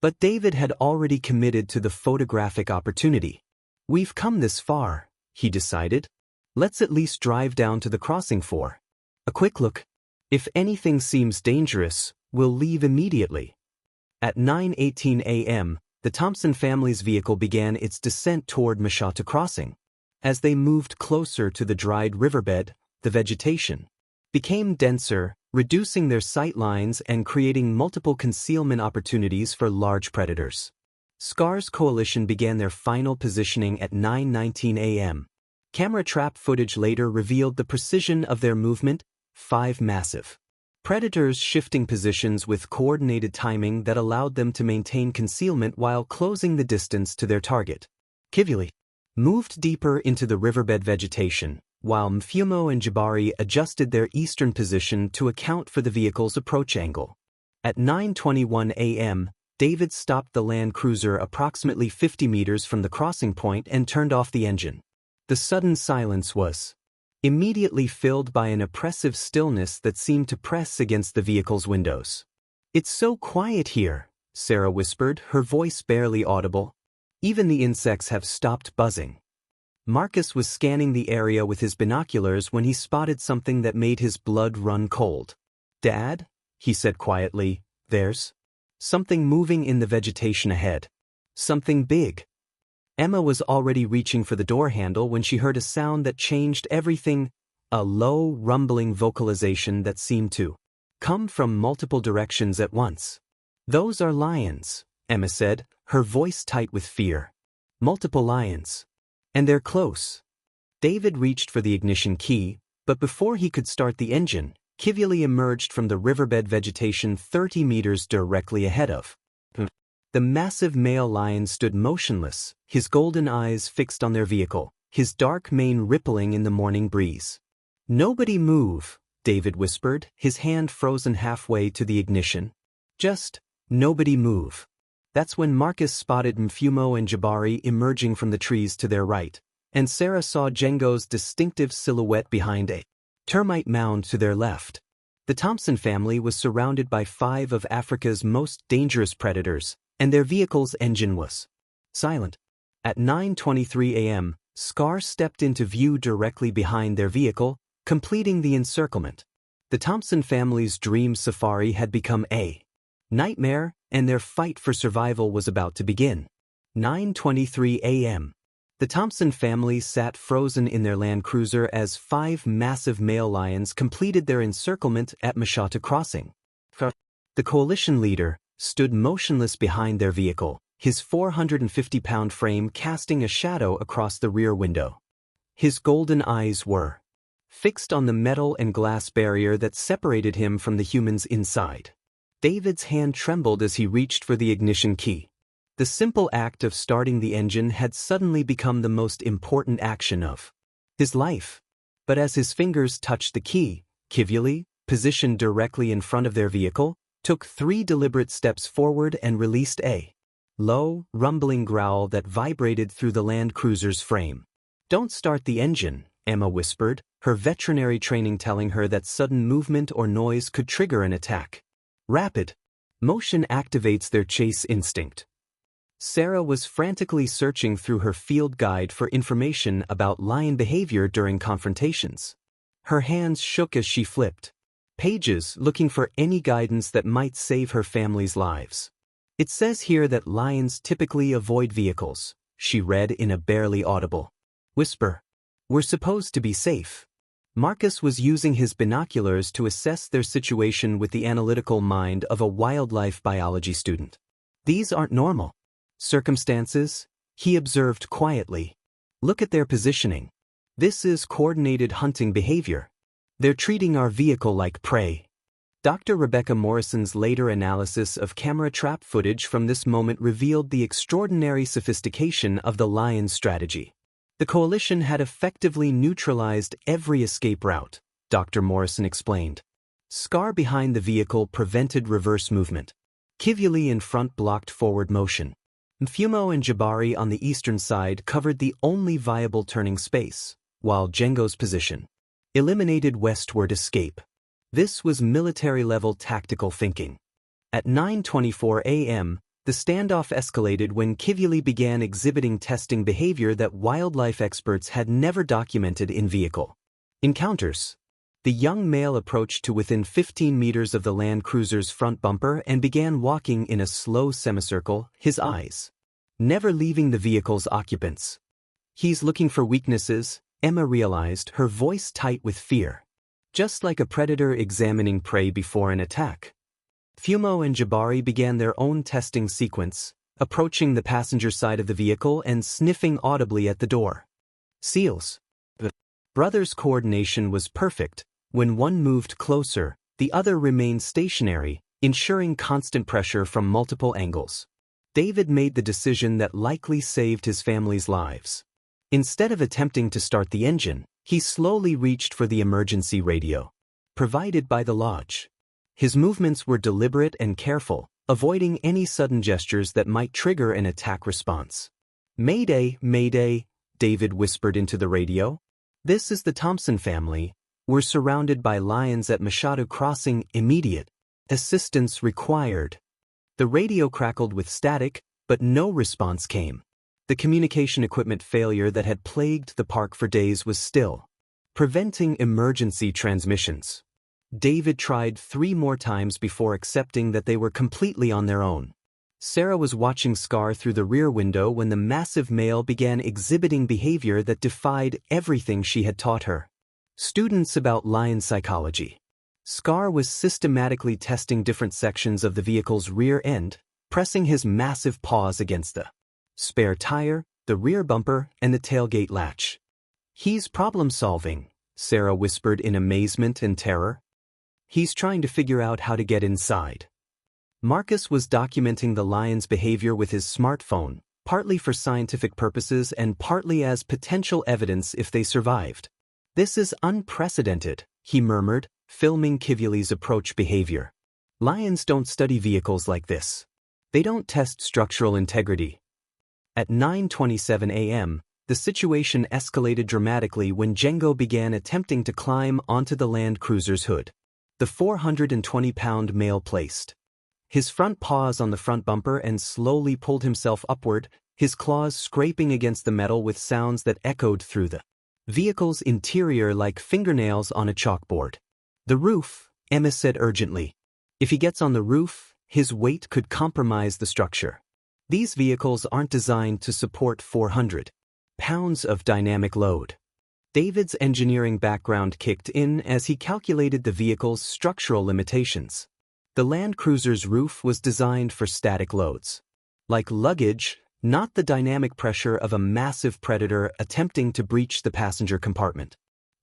But David had already committed to the photographic opportunity. "We've come this far," he decided. "Let's at least drive down to the crossing for a quick look. If anything seems dangerous, we'll leave immediately." At 9:18 a.m., the Thompson family's vehicle began its descent toward Mashata Crossing. As they moved closer to the dried riverbed, the vegetation became denser, reducing their sight lines and creating multiple concealment opportunities for large predators. Scar's coalition began their final positioning at 9:19 a.m. Camera trap footage later revealed the precision of their movement, 5 massive predators shifting positions with coordinated timing that allowed them to maintain concealment while closing the distance to their target. Kivuli moved deeper into the riverbed vegetation, while Mfumo and Jabari adjusted their eastern position to account for the vehicle's approach angle. At 9:21 a.m., David stopped the Land Cruiser approximately 50 meters from the crossing point and turned off the engine. The sudden silence was immediately filled by an oppressive stillness that seemed to press against the vehicle's windows. "It's so quiet here," Sarah whispered, her voice barely audible. "Even the insects have stopped buzzing." Marcus was scanning the area with his binoculars when he spotted something that made his blood run cold. "Dad," he said quietly, "there's something moving in the vegetation ahead. Something big." Emma was already reaching for the door handle when she heard a sound that changed everything, a low, rumbling vocalization that seemed to come from multiple directions at once. "Those are lions," Emma said, her voice tight with fear. "Multiple lions. And they're close." David reached for the ignition key, but before he could start the engine, Kivuli emerged from the riverbed vegetation 30 meters directly ahead of him. The massive male lion stood motionless, his golden eyes fixed on their vehicle, his dark mane rippling in the morning breeze. "Nobody move," David whispered, his hand frozen halfway to the ignition. "Just, nobody move." That's when Marcus spotted Mfumo and Jabari emerging from the trees to their right, and Sarah saw Django's distinctive silhouette behind a termite mound to their left. The Thompson family was surrounded by 5 of Africa's most dangerous predators, and their vehicle's engine was silent. At 9:23 a.m., Scar stepped into view directly behind their vehicle, completing the encirclement. The The Thompson family's dream safari had become a nightmare, and their fight for survival was about to begin. 9:23 a.m. The Thompson family sat frozen in their Land Cruiser as 5 massive male lions completed their encirclement at Mashata Crossing. The coalition leader stood motionless behind their vehicle, his 450-pound frame casting a shadow across the rear window. His golden eyes were fixed on the metal and glass barrier that separated him from the humans inside. David's hand trembled as he reached for the ignition key. The simple act of starting the engine had suddenly become the most important action of his life. But as his fingers touched the key, Kivuli, positioned directly in front of their vehicle, took 3 deliberate steps forward and released a low, rumbling growl that vibrated through the Land Cruiser's frame. "Don't start the engine," Emma whispered, her veterinary training telling her that sudden movement or noise could trigger an attack. Rapid motion activates their chase instinct. Sarah was frantically searching through her field guide for information about lion behavior during confrontations. Her hands shook as she flipped pages looking for any guidance that might save her family's lives. "It says here that lions typically avoid vehicles," she read in a barely audible whisper. "We're supposed to be safe." Marcus was using his binoculars to assess their situation with the analytical mind of a wildlife biology student. "These aren't normal circumstances," he observed quietly. "Look at their positioning. This is coordinated hunting behavior. They're treating our vehicle like prey." Dr. Rebecca Morrison's later analysis of camera trap footage from this moment revealed the extraordinary sophistication of the lion's strategy. The coalition had effectively neutralized every escape route, Dr. Morrison explained. Scar behind the vehicle prevented reverse movement. Kivuli in front blocked forward motion. Mfumo and Jabari on the eastern side covered the only viable turning space, while Django's position eliminated westward escape. This was military-level tactical thinking. At 9:24 a.m., the standoff escalated when Kivuli began exhibiting testing behavior that wildlife experts had never documented in vehicle encounters. The young male approached to within 15 meters of the Land Cruiser's front bumper and began walking in a slow semicircle, his eyes never leaving the vehicle's occupants. "He's looking for weaknesses," Emma realized, her voice tight with fear. "Just like a predator examining prey before an attack." Fumo and Jabari began their own testing sequence, approaching the passenger side of the vehicle and sniffing audibly at the door. Seals. The brothers' coordination was perfect. When one moved closer, the other remained stationary, ensuring constant pressure from multiple angles. David made the decision that likely saved his family's lives. Instead of attempting to start the engine, he slowly reached for the emergency radio provided by the lodge. His movements were deliberate and careful, avoiding any sudden gestures that might trigger an attack response. "Mayday, Mayday," David whispered into the radio. "This is the Thompson family. We're surrounded by lions at Mashata Crossing. Immediate assistance required." The radio crackled with static, but no response came. The communication equipment failure that had plagued the park for days was still preventing emergency transmissions. David tried 3 more times before accepting that they were completely on their own. Sarah was watching Scar through the rear window when the massive male began exhibiting behavior that defied everything she had taught her. Students about lion psychology. Scar was systematically testing different sections of the vehicle's rear end, pressing his massive paws against the spare tire, the rear bumper, and the tailgate latch. "He's problem-solving," Sarah whispered in amazement and terror. "He's trying to figure out how to get inside." Marcus was documenting the lion's behavior with his smartphone, partly for scientific purposes and partly as potential evidence if they survived. "This is unprecedented," he murmured, filming Kivuli's approach behavior. "Lions don't study vehicles like this. They don't test structural integrity." At 9:27 a.m., the situation escalated dramatically when Django began attempting to climb onto the Land Cruiser's hood. The 420-pound male placed his front paws on the front bumper and slowly pulled himself upward, his claws scraping against the metal with sounds that echoed through the vehicle's interior like fingernails on a chalkboard. The roof, Emma said urgently. If he gets on the roof, his weight could compromise the structure. These vehicles aren't designed to support 400 pounds of dynamic load. David's engineering background kicked in as he calculated the vehicle's structural limitations. The Land Cruiser's roof was designed for static loads, like luggage, not the dynamic pressure of a massive predator attempting to breach the passenger compartment.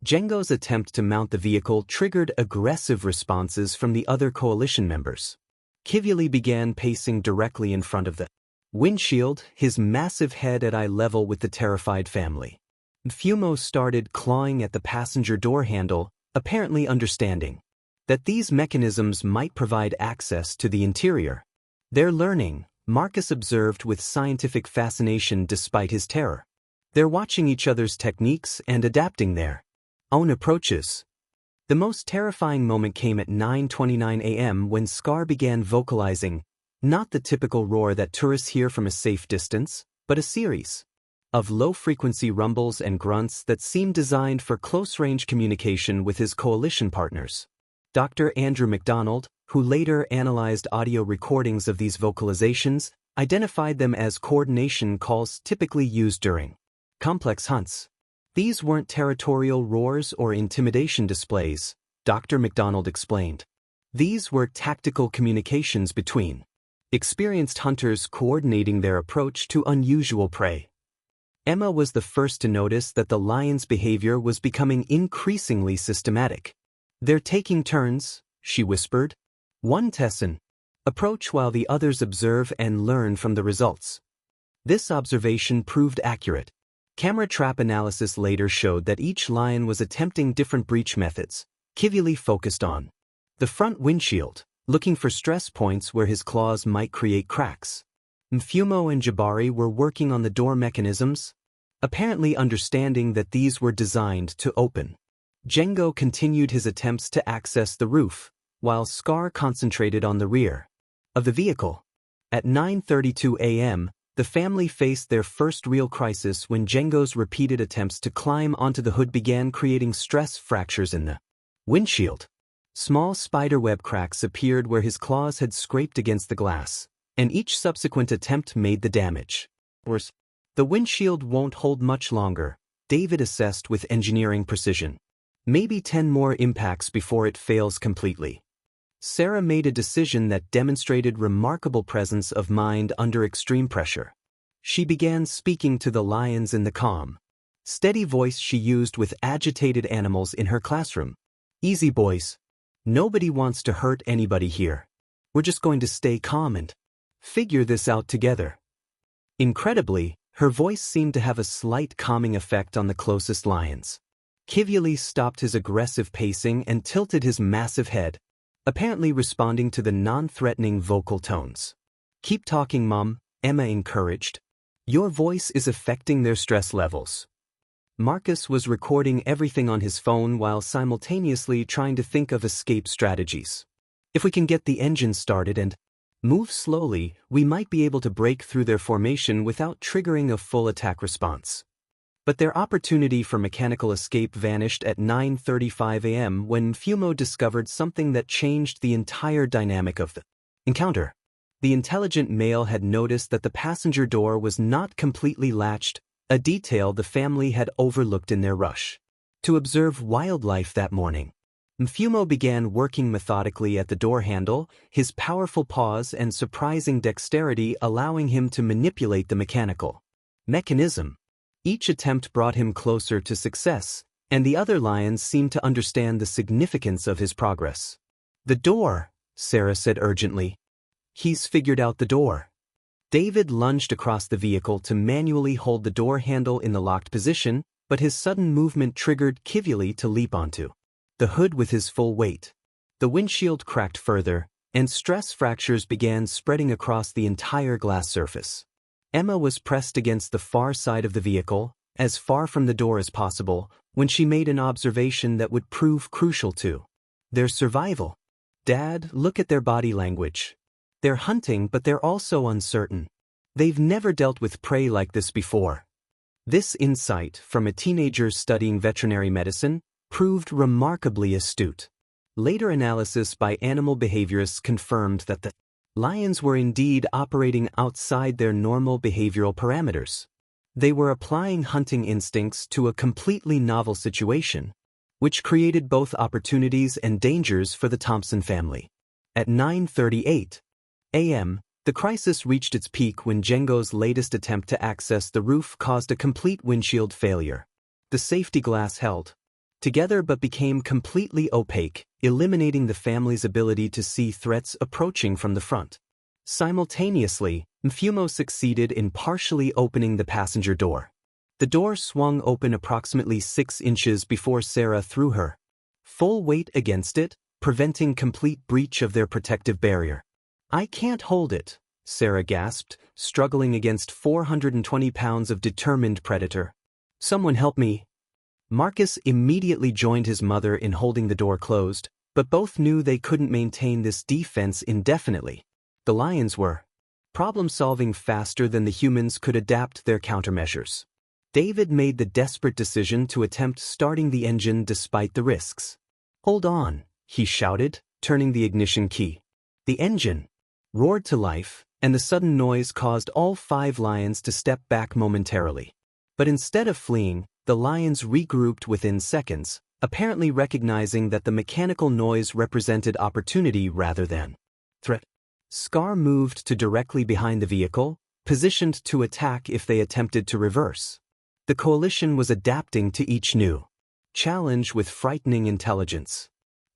Django's attempt to mount the vehicle triggered aggressive responses from the other coalition members. Kivuli began pacing directly in front of the windshield, his massive head at eye level with the terrified family. Mfumo started clawing at the passenger door handle, apparently understanding that these mechanisms might provide access to the interior. They're learning, Marcus observed with scientific fascination despite his terror. They're watching each other's techniques and adapting their own approaches. The most terrifying moment came at 9:29 a.m. when Scar began vocalizing, not the typical roar that tourists hear from a safe distance, but a series of low-frequency rumbles and grunts that seemed designed for close-range communication with his coalition partners. Dr. Andrew MacDonald, who later analyzed audio recordings of these vocalizations, identified them as coordination calls typically used during complex hunts. These weren't territorial roars or intimidation displays, Dr. MacDonald explained. These were tactical communications between experienced hunters coordinating their approach to unusual prey. Emma was the first to notice that the lion's behavior was becoming increasingly systematic. "They're taking turns," she whispered. "One Tessin. Approach while the others observe and learn from the results." This observation proved accurate. Camera trap analysis later showed that each lion was attempting different breach methods. Kivuli focused on the front windshield, looking for stress points where his claws might create cracks. Mfumo and Jabari were working on the door mechanisms, apparently understanding that these were designed to open. Django continued his attempts to access the roof, while Scar concentrated on the rear of the vehicle. At 9:32 a.m., the family faced their first real crisis when Django's repeated attempts to climb onto the hood began creating stress fractures in the windshield. Small spiderweb cracks appeared where his claws had scraped against the glass, and each subsequent attempt made the damage worse. The windshield won't hold much longer, David assessed with engineering precision. Maybe 10 more impacts before it fails completely. Sarah made a decision that demonstrated remarkable presence of mind under extreme pressure. She began speaking to the lions in the calm, steady voice she used with agitated animals in her classroom. "Easy, boys. Nobody wants to hurt anybody here. We're just going to stay calm and figure this out together." Incredibly, her voice seemed to have a slight calming effect on the closest lions. Kivuli stopped his aggressive pacing and tilted his massive head, apparently responding to the non-threatening vocal tones. "Keep talking, Mom," Emma encouraged. "Your voice is affecting their stress levels." Marcus was recording everything on his phone while simultaneously trying to think of escape strategies. "If we can get the engine started and move slowly, we might be able to break through their formation without triggering a full attack response." But their opportunity for mechanical escape vanished at 9:35 a.m. when Mfumo discovered something that changed the entire dynamic of the encounter. The intelligent male had noticed that the passenger door was not completely latched, a detail the family had overlooked in their rush to observe wildlife that morning. Mfumo began working methodically at the door handle, his powerful paws and surprising dexterity allowing him to manipulate the mechanical mechanism. Each attempt brought him closer to success, and the other lions seemed to understand the significance of his progress. "The door," Sarah said urgently. "He's figured out the door." David lunged across the vehicle to manually hold the door handle in the locked position, but his sudden movement triggered Kivuli to leap onto the hood with his full weight. The windshield cracked further, and stress fractures began spreading across the entire glass surface. Emma was pressed against the far side of the vehicle, as far from the door as possible, when she made an observation that would prove crucial to their survival. "Dad, look at their body language. They're hunting, but they're also uncertain. They've never dealt with prey like this before." This insight, from a teenager studying veterinary medicine, proved remarkably astute. Later analysis by animal behaviorists confirmed that the lions were indeed operating outside their normal behavioral parameters. They were applying hunting instincts to a completely novel situation, which created both opportunities and dangers for the Thompson family. At 9:38 a.m., the crisis reached its peak when Django's latest attempt to access the roof caused a complete windshield failure. The safety glass held together but became completely opaque, eliminating the family's ability to see threats approaching from the front. Simultaneously, Mfumo succeeded in partially opening the passenger door. The door swung open approximately 6 inches before Sarah threw her full weight against it, preventing complete breach of their protective barrier. "I can't hold it," Sarah gasped, struggling against 420 pounds of determined predator. "Someone help me." Marcus immediately joined his mother in holding the door closed, but both knew they couldn't maintain this defense indefinitely. The lions were problem-solving faster than the humans could adapt their countermeasures. David made the desperate decision to attempt starting the engine despite the risks. "Hold on," he shouted, turning the ignition key. The engine roared to life, and the sudden noise caused all 5 lions to step back momentarily. But instead of fleeing, the lions regrouped within seconds, apparently recognizing that the mechanical noise represented opportunity rather than threat. Scar moved to directly behind the vehicle, positioned to attack if they attempted to reverse. The coalition was adapting to each new challenge with frightening intelligence.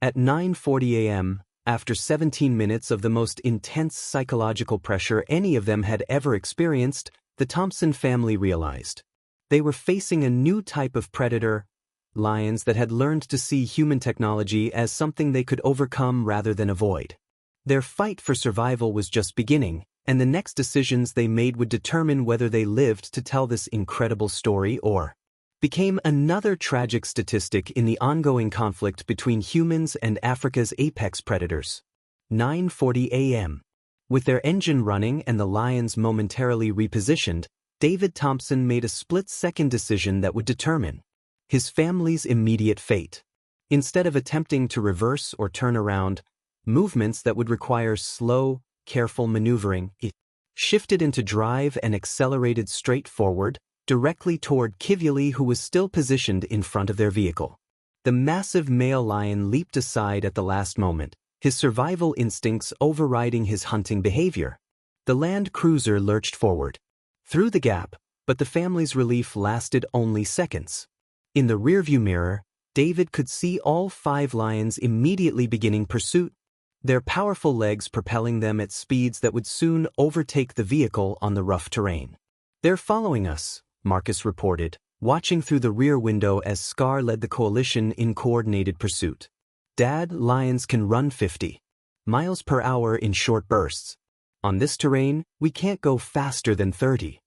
At 9:40 a.m., after 17 minutes of the most intense psychological pressure any of them had ever experienced, the Thompson family realized they were facing a new type of predator, lions that had learned to see human technology as something they could overcome rather than avoid. Their fight for survival was just beginning, and the next decisions they made would determine whether they lived to tell this incredible story or became another tragic statistic in the ongoing conflict between humans and Africa's apex predators. 9:40 a.m. With their engine running and the lions momentarily repositioned, David Thompson made a split-second decision that would determine his family's immediate fate. Instead of attempting to reverse or turn around, movements that would require slow, careful maneuvering, he shifted into drive and accelerated straight forward, directly toward Kivyali, who was still positioned in front of their vehicle. The massive male lion leaped aside at the last moment, his survival instincts overriding his hunting behavior. The Land Cruiser lurched forward through the gap, but the family's relief lasted only seconds. In the rearview mirror, David could see all 5 lions immediately beginning pursuit, their powerful legs propelling them at speeds that would soon overtake the vehicle on the rough terrain. "They're following us," Marcus reported, watching through the rear window as Scar led the coalition in coordinated pursuit. "Dad, lions can run 50 miles per hour in short bursts. On this terrain, we can't go faster than 30.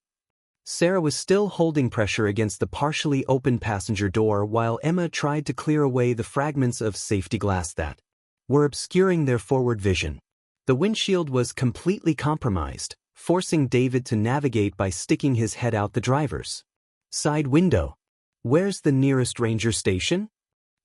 Sarah was still holding pressure against the partially open passenger door while Emma tried to clear away the fragments of safety glass that were obscuring their forward vision. The windshield was completely compromised, forcing David to navigate by sticking his head out the driver's side window. "Where's the nearest ranger station?"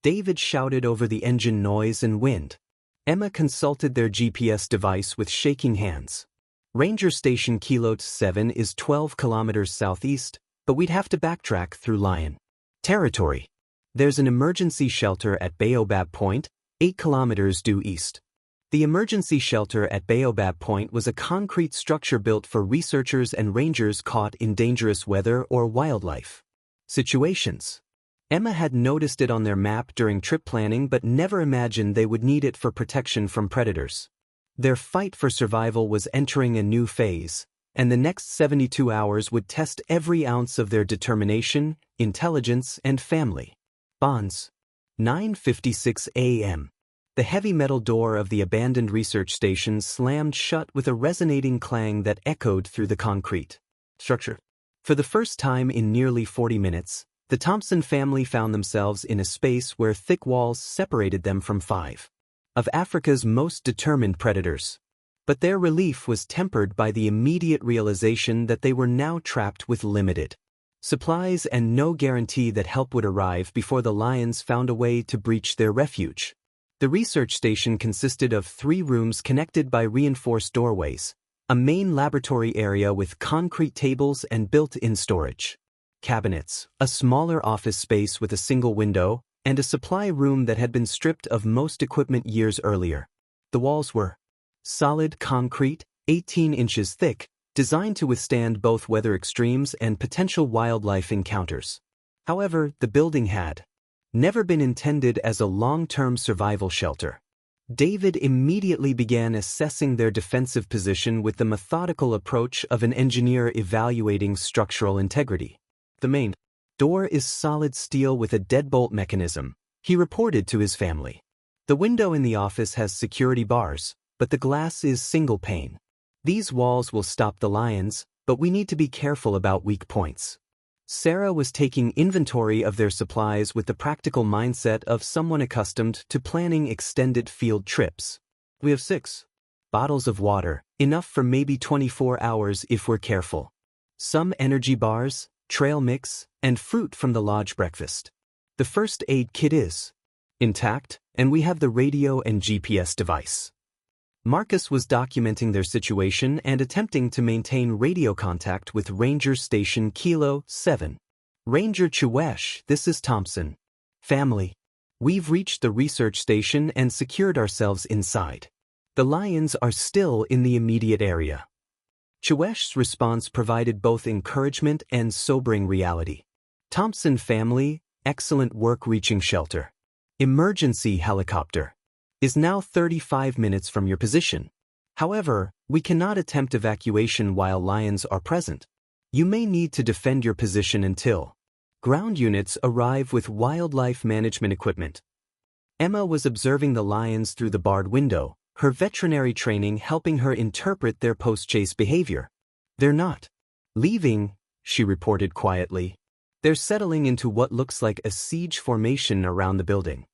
David shouted over the engine noise and wind. Emma consulted their GPS device with shaking hands. "Ranger Station Kilo 7 is 12 kilometers southeast, but we'd have to backtrack through lion territory. There's an emergency shelter at Baobab Point, 8 kilometers due east." The emergency shelter at Baobab Point was a concrete structure built for researchers and rangers caught in dangerous weather or wildlife situations. Emma had noticed it on their map during trip planning but never imagined they would need it for protection from predators. Their fight for survival was entering a new phase, and the next 72 hours would test every ounce of their determination, intelligence, and family bonds. 9:56 a.m. The heavy metal door of the abandoned research station slammed shut with a resonating clang that echoed through the concrete structure. For the first time in nearly 40 minutes, the Thompson family found themselves in a space where thick walls separated them from 5 of Africa's most determined predators. But their relief was tempered by the immediate realization that they were now trapped with limited supplies and no guarantee that help would arrive before the lions found a way to breach their refuge. The research station consisted of 3 rooms connected by reinforced doorways, a main laboratory area with concrete tables and built-in storage cabinets, a smaller office space with a single window, and a supply room that had been stripped of most equipment years earlier. The walls were solid concrete, 18 inches thick, designed to withstand both weather extremes and potential wildlife encounters. However, the building had never been intended as a long-term survival shelter. David immediately began assessing their defensive position with the methodical approach of an engineer evaluating structural integrity. The main door is solid steel with a deadbolt mechanism, he reported to his family. The window in the office has security bars, but the glass is single pane. These walls will stop the lions, but we need to be careful about weak points. Sarah was taking inventory of their supplies with the practical mindset of someone accustomed to planning extended field trips. We have 6 bottles of water, enough for maybe 24 hours if we're careful. Some energy bars, trail mix, and fruit from the lodge breakfast. The first aid kit is intact, and we have the radio and GPS device. Marcus was documenting their situation and attempting to maintain radio contact with Ranger Station Kilo 7. Ranger Chwesh, this is Thompson. Family. We've reached the research station and secured ourselves inside. The lions are still in the immediate area. Chwesh's response provided both encouragement and sobering reality. Thompson family, excellent work reaching shelter. Emergency helicopter is now 35 minutes from your position. However, we cannot attempt evacuation while lions are present. You may need to defend your position until ground units arrive with wildlife management equipment. Emma was observing the lions through the barred window, her veterinary training helping her interpret their post-chase behavior. They're not leaving, she reported quietly. They're settling into what looks like a siege formation around the building.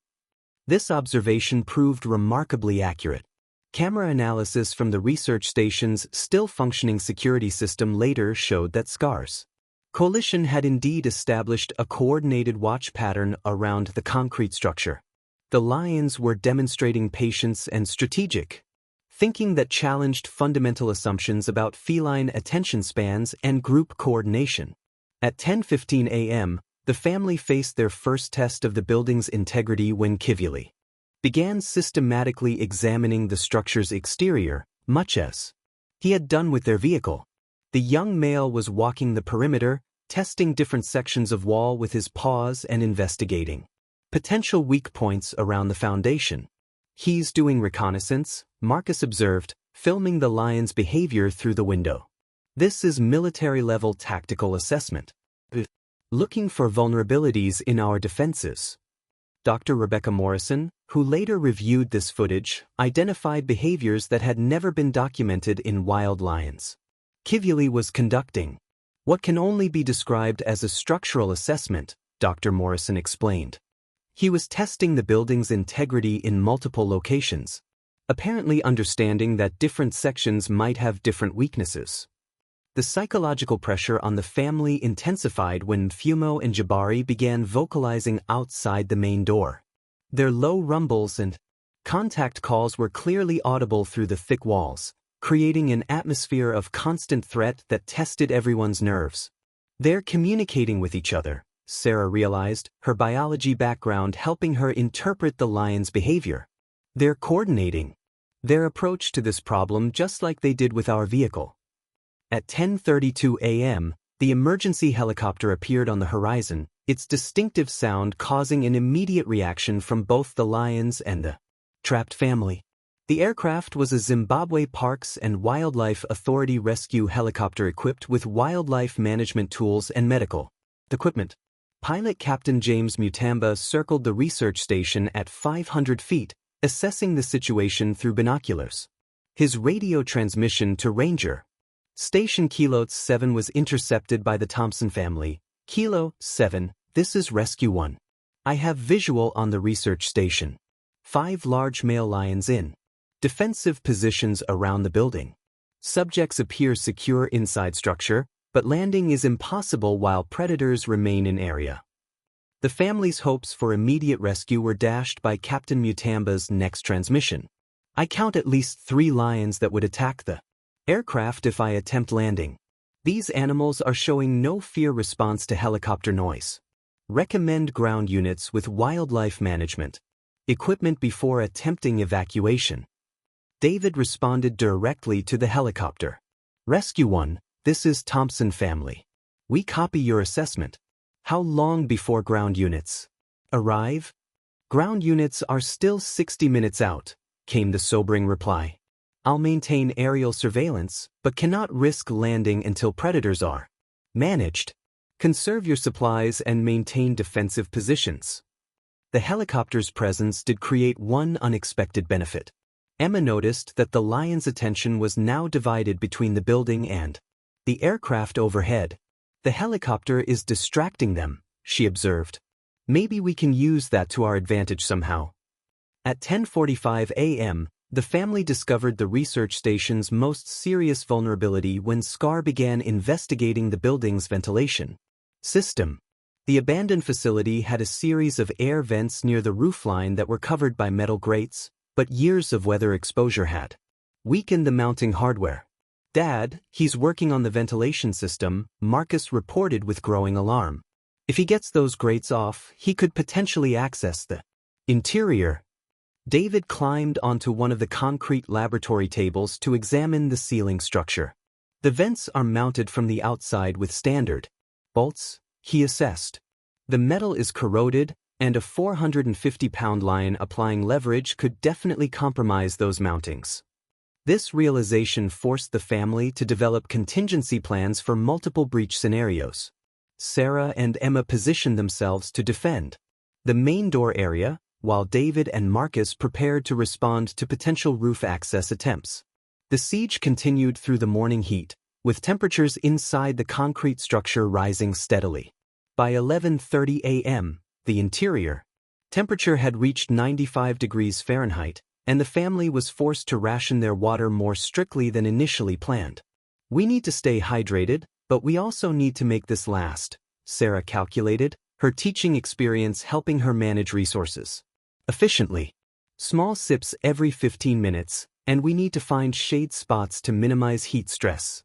This observation proved remarkably accurate. Camera analysis from the research station's still-functioning security system later showed that SCAR's coalition had indeed established a coordinated watch pattern around the concrete structure. The lions were demonstrating patience and strategic thinking that challenged fundamental assumptions about feline attention spans and group coordination. At 10:15 a.m., the family faced their first test of the building's integrity when Kivuli began systematically examining the structure's exterior, much as he had done with their vehicle. The young male was walking the perimeter, testing different sections of wall with his paws and investigating potential weak points around the foundation. He's doing reconnaissance, Marcus observed, filming the lion's behavior through the window. This is military-level tactical assessment. Looking for vulnerabilities in our defenses. Dr. Rebecca Morrison, who later reviewed this footage, identified behaviors that had never been documented in wild lions. Kivuli was conducting what can only be described as a structural assessment, Dr. Morrison explained. He was testing the building's integrity in multiple locations, apparently understanding that different sections might have different weaknesses. The psychological pressure on the family intensified when Mfumo and Jabari began vocalizing outside the main door. Their low rumbles and contact calls were clearly audible through the thick walls, creating an atmosphere of constant threat that tested everyone's nerves. They're communicating with each other, Sarah realized, her biology background helping her interpret the lion's behavior. They're coordinating their approach to this problem just like they did with our vehicle. At 10:32 a.m., the emergency helicopter appeared on the horizon, its distinctive sound causing an immediate reaction from both the lions and the trapped family. The aircraft was a Zimbabwe Parks and Wildlife Authority rescue helicopter equipped with wildlife management tools and medical equipment. Pilot Captain James Mutamba circled the research station at 500 feet, assessing the situation through binoculars. His radio transmission to Ranger Station Kilo 7 was intercepted by the Thompson family. Kilo 7, this is Rescue 1. I have visual on the research station. 5 large male lions in defensive positions around the building. Subjects appear secure inside structure, but landing is impossible while predators remain in area. The family's hopes for immediate rescue were dashed by Captain Mutamba's next transmission. I count at least 3 lions that would attack the aircraft if I attempt landing. These animals are showing no fear response to helicopter noise. Recommend ground units with wildlife management equipment before attempting evacuation. David responded directly to the helicopter. Rescue 1, this is Thompson family. We copy your assessment. How long before ground units arrive? Ground units are still 60 minutes out, came the sobering reply. I'll maintain aerial surveillance, but cannot risk landing until predators are managed. Conserve your supplies and maintain defensive positions. The helicopter's presence did create one unexpected benefit. Emma noticed that the lion's attention was now divided between the building and the aircraft overhead. The helicopter is distracting them, she observed. Maybe we can use that to our advantage somehow. At 10:45 a.m., the family discovered the research station's most serious vulnerability when SCAR began investigating the building's ventilation system. The abandoned facility had a series of air vents near the roofline that were covered by metal grates, but years of weather exposure had weakened the mounting hardware. Dad, he's working on the ventilation system, Marcus reported with growing alarm. If he gets those grates off, he could potentially access the interior. David climbed onto one of the concrete laboratory tables to examine the ceiling structure. The vents are mounted from the outside with standard bolts, he assessed. The metal is corroded, and a 450-pound lion applying leverage could definitely compromise those mountings. This realization forced the family to develop contingency plans for multiple breach scenarios. Sarah and Emma positioned themselves to defend the main door area, while David and Marcus prepared to respond to potential roof access attempts. The siege continued through the morning heat, with temperatures inside the concrete structure rising steadily. By 11:30 a.m., the interior temperature had reached 95 degrees Fahrenheit, and the family was forced to ration their water more strictly than initially planned. We need to stay hydrated, but we also need to make this last, Sarah calculated, her teaching experience helping her manage resources efficiently. Small sips every 15 minutes, and we need to find shade spots to minimize heat stress.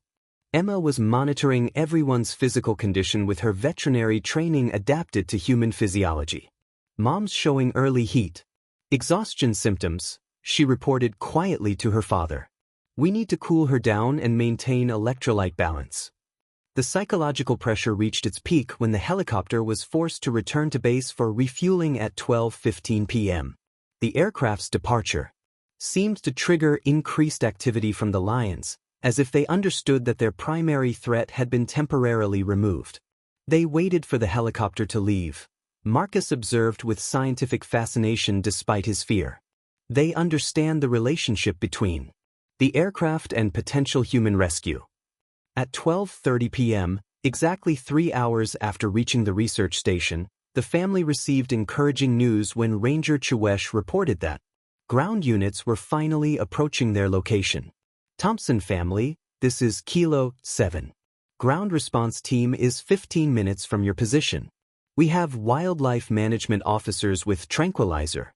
Emma was monitoring everyone's physical condition with her veterinary training adapted to human physiology. Mom's showing early heat exhaustion symptoms, she reported quietly to her father. We need to cool her down and maintain electrolyte balance. The psychological pressure reached its peak when the helicopter was forced to return to base for refueling at 12:15 p.m. The aircraft's departure seemed to trigger increased activity from the lions, as if they understood that their primary threat had been temporarily removed. They waited for the helicopter to leave, Marcus observed with scientific fascination despite his fear. They understand the relationship between the aircraft and potential human rescue. At 12:30 p.m., exactly 3 hours after reaching the research station, the family received encouraging news when Ranger Chwesh reported that ground units were finally approaching their location. Thompson family, this is Kilo 7. Ground response team is 15 minutes from your position. We have wildlife management officers with tranquilizer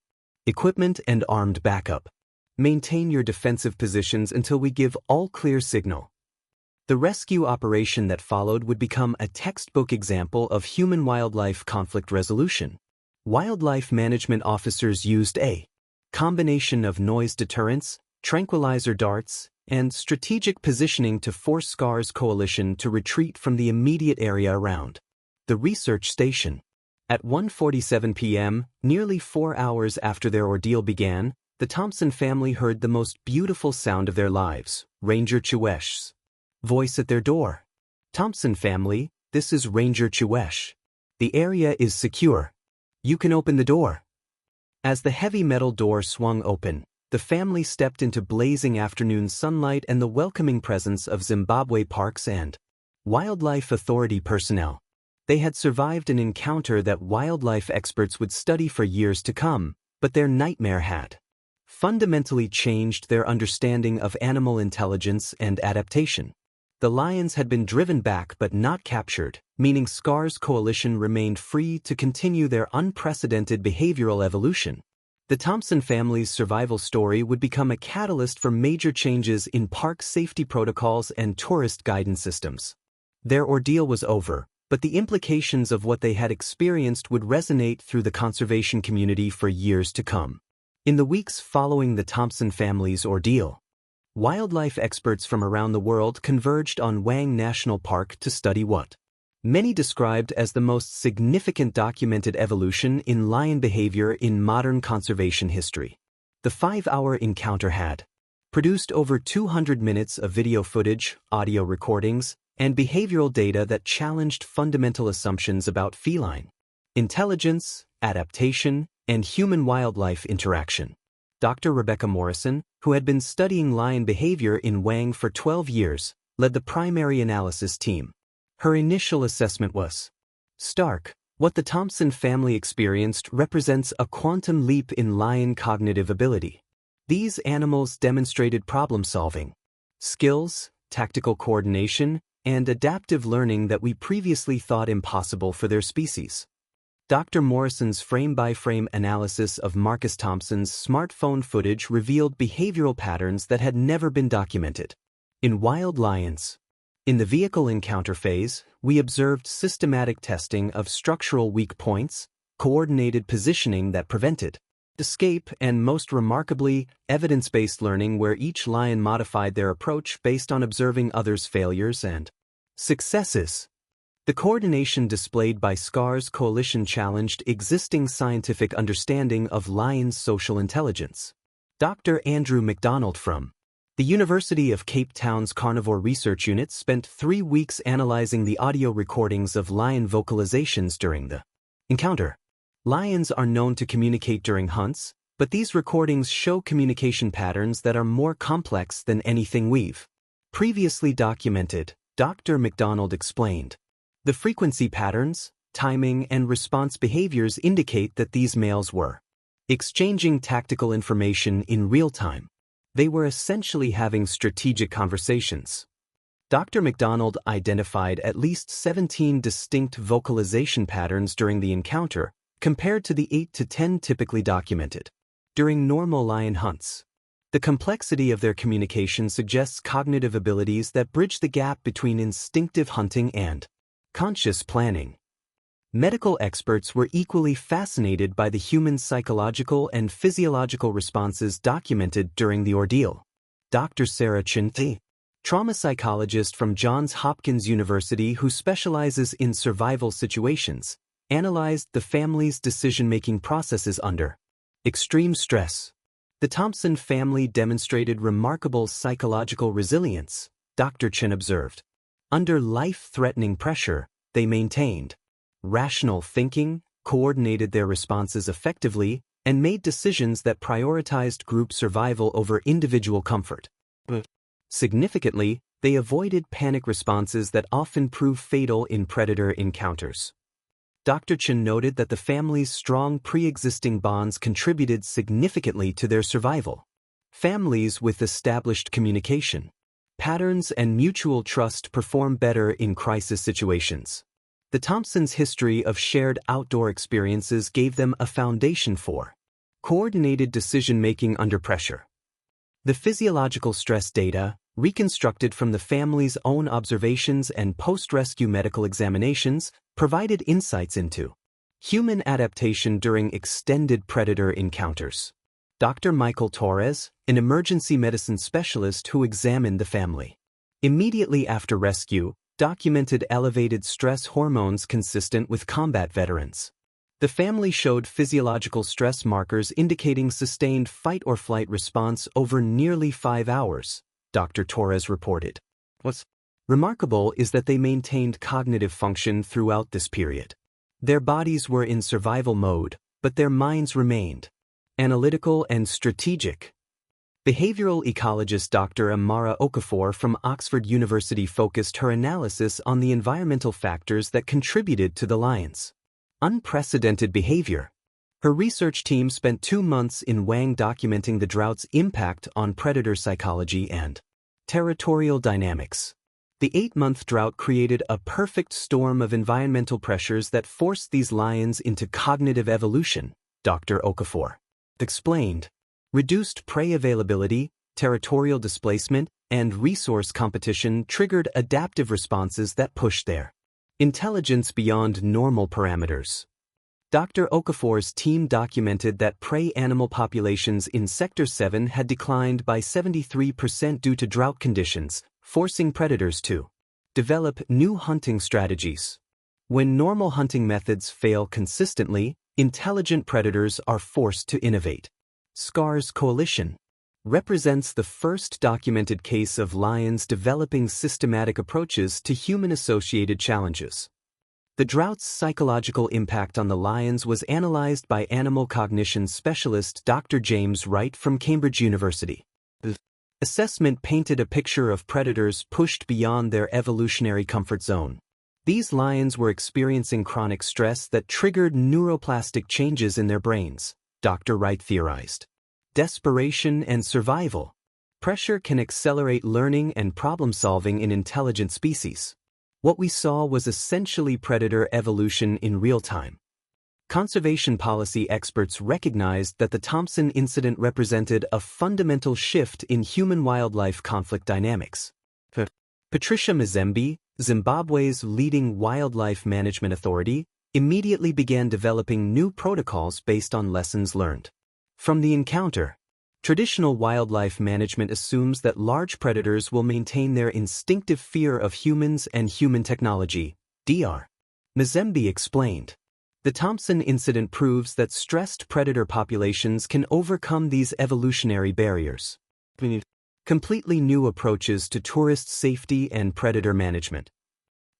equipment and armed backup. Maintain your defensive positions until we give all clear signal. The rescue operation that followed would become a textbook example of human-wildlife conflict resolution. Wildlife management officers used a combination of noise deterrence, tranquilizer darts, and strategic positioning to force SCAR's coalition to retreat from the immediate area around the research station. At 1:47 p.m., nearly 4 hours after their ordeal began, the Thompson family heard the most beautiful sound of their lives, Ranger Chwesh's voice at their door. Thompson family, this is Ranger Chwesh. The area is secure. You can open the door. As the heavy metal door swung open, the family stepped into blazing afternoon sunlight and the welcoming presence of Zimbabwe Parks and Wildlife Authority personnel. They had survived an encounter that wildlife experts would study for years to come, but their nightmare had fundamentally changed their understanding of animal intelligence and adaptation. The lions had been driven back but not captured, meaning SCAR's coalition remained free to continue their unprecedented behavioral evolution. The Thompson family's survival story would become a catalyst for major changes in park safety protocols and tourist guidance systems. Their ordeal was over, but the implications of what they had experienced would resonate through the conservation community for years to come. In the weeks following the Thompson family's ordeal, wildlife experts from around the world converged on Hwange National Park to study what many described as the most significant documented evolution in lion behavior in modern conservation history. The 5-hour encounter had produced over 200 minutes of video footage, audio recordings, and behavioral data that challenged fundamental assumptions about feline intelligence, adaptation, and human-wildlife interaction. Dr. Rebecca Morrison, who had been studying lion behavior in Hwange for 12 years, led the primary analysis team. Her initial assessment was stark. What the Thompson family experienced represents a quantum leap in lion cognitive ability. These animals demonstrated problem-solving skills, tactical coordination, and adaptive learning that we previously thought impossible for their species. Dr. Morrison's frame-by-frame analysis of Marcus Thompson's smartphone footage revealed behavioral patterns that had never been documented in wild lions. In the vehicle encounter phase, we observed systematic testing of structural weak points, coordinated positioning that prevented escape, and most remarkably, evidence-based learning where each lion modified their approach based on observing others' failures and successes. The coordination displayed by SCAR's coalition challenged existing scientific understanding of lions' social intelligence. Dr. Andrew MacDonald from the University of Cape Town's Carnivore Research Unit spent 3 weeks analyzing the audio recordings of lion vocalizations during the encounter. Lions are known to communicate during hunts, but these recordings show communication patterns that are more complex than anything we've previously documented, Dr. MacDonald explained. The frequency patterns, timing, and response behaviors indicate that these males were exchanging tactical information in real time. They were essentially having strategic conversations. Dr. MacDonald identified at least 17 distinct vocalization patterns during the encounter, compared to the 8 to 10 typically documented during normal lion hunts. The complexity of their communication suggests cognitive abilities that bridge the gap between instinctive hunting and conscious planning. Medical experts were equally fascinated by the human psychological and physiological responses documented during the ordeal. Dr. Sarah Chinti, trauma psychologist from Johns Hopkins University who specializes in survival situations, analyzed the family's decision-making processes under extreme stress. The Thompson family demonstrated remarkable psychological resilience, Dr. Chin observed. Under life-threatening pressure, they maintained rational thinking, coordinated their responses effectively, and made decisions that prioritized group survival over individual comfort. Significantly, they avoided panic responses that often prove fatal in predator encounters. Dr. Chin noted that the family's strong pre-existing bonds contributed significantly to their survival. Families with established communication patterns and mutual trust perform better in crisis situations. The Thompsons' history of shared outdoor experiences gave them a foundation for coordinated decision-making under pressure. The physiological stress data, reconstructed from the family's own observations and post-rescue medical examinations, provided insights into human adaptation during extended predator encounters. Dr. Michael Torres, an emergency medicine specialist who examined the family immediately after rescue, documented elevated stress hormones consistent with combat veterans. The family showed physiological stress markers indicating sustained fight-or-flight response over nearly 5 hours, Dr. Torres reported. What's remarkable is that they maintained cognitive function throughout this period. Their bodies were in survival mode, but their minds remained analytical and strategic. Behavioral ecologist Dr. Amara Okafor from Oxford University focused her analysis on the environmental factors that contributed to the lions' unprecedented behavior. Her research team spent 2 months in Hwange documenting the drought's impact on predator psychology and territorial dynamics. The 8-month drought created a perfect storm of environmental pressures that forced these lions into cognitive evolution, Dr. Okafor explained. Reduced prey availability, territorial displacement, and resource competition triggered adaptive responses that pushed their intelligence beyond normal parameters. Dr. Okafor's team documented that prey animal populations in Sector 7 had declined by 73% due to drought conditions, forcing predators to develop new hunting strategies. When normal hunting methods fail consistently, intelligent predators are forced to innovate. SCAR's coalition represents the first documented case of lions developing systematic approaches to human-associated challenges. The drought's psychological impact on the lions was analyzed by animal cognition specialist Dr. James Wright from Cambridge University. The assessment painted a picture of predators pushed beyond their evolutionary comfort zone. These lions were experiencing chronic stress that triggered neuroplastic changes in their brains, Dr. Wright theorized. Desperation and survival. Pressure can accelerate learning and problem-solving in intelligent species. What we saw was essentially predator evolution in real time. Conservation policy experts recognized that the Thompson incident represented a fundamental shift in human-wildlife conflict dynamics. Patricia Mazembe, Zimbabwe's leading wildlife management authority, immediately began developing new protocols based on lessons learned from the encounter. Traditional wildlife management assumes that large predators will maintain their instinctive fear of humans and human technology, Dr. Mazembe explained. The Thompson incident proves that stressed predator populations can overcome these evolutionary barriers. We need completely new approaches to tourist safety and predator management.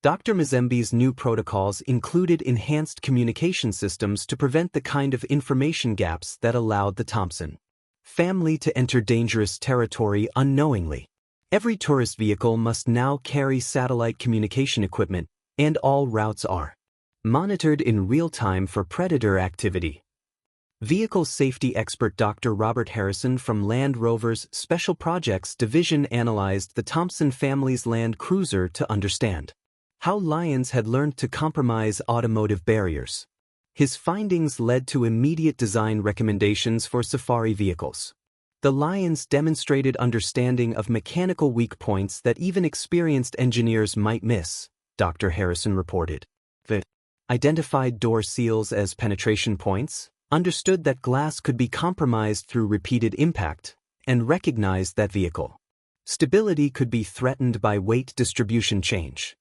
Dr. Mazembe's new protocols included enhanced communication systems to prevent the kind of information gaps that allowed the Thompson family to enter dangerous territory unknowingly. Every tourist vehicle must now carry satellite communication equipment, and all routes are monitored in real time for predator activity. Vehicle safety expert Dr. Robert Harrison from Land Rover's Special Projects Division analyzed the Thompson family's Land Cruiser to understand how lions had learned to compromise automotive barriers. His findings led to immediate design recommendations for safari vehicles. The lions demonstrated understanding of mechanical weak points that even experienced engineers might miss, Dr. Harrison reported. They identified door seals as penetration points, understood that glass could be compromised through repeated impact, and recognized that vehicle stability could be threatened by weight distribution change.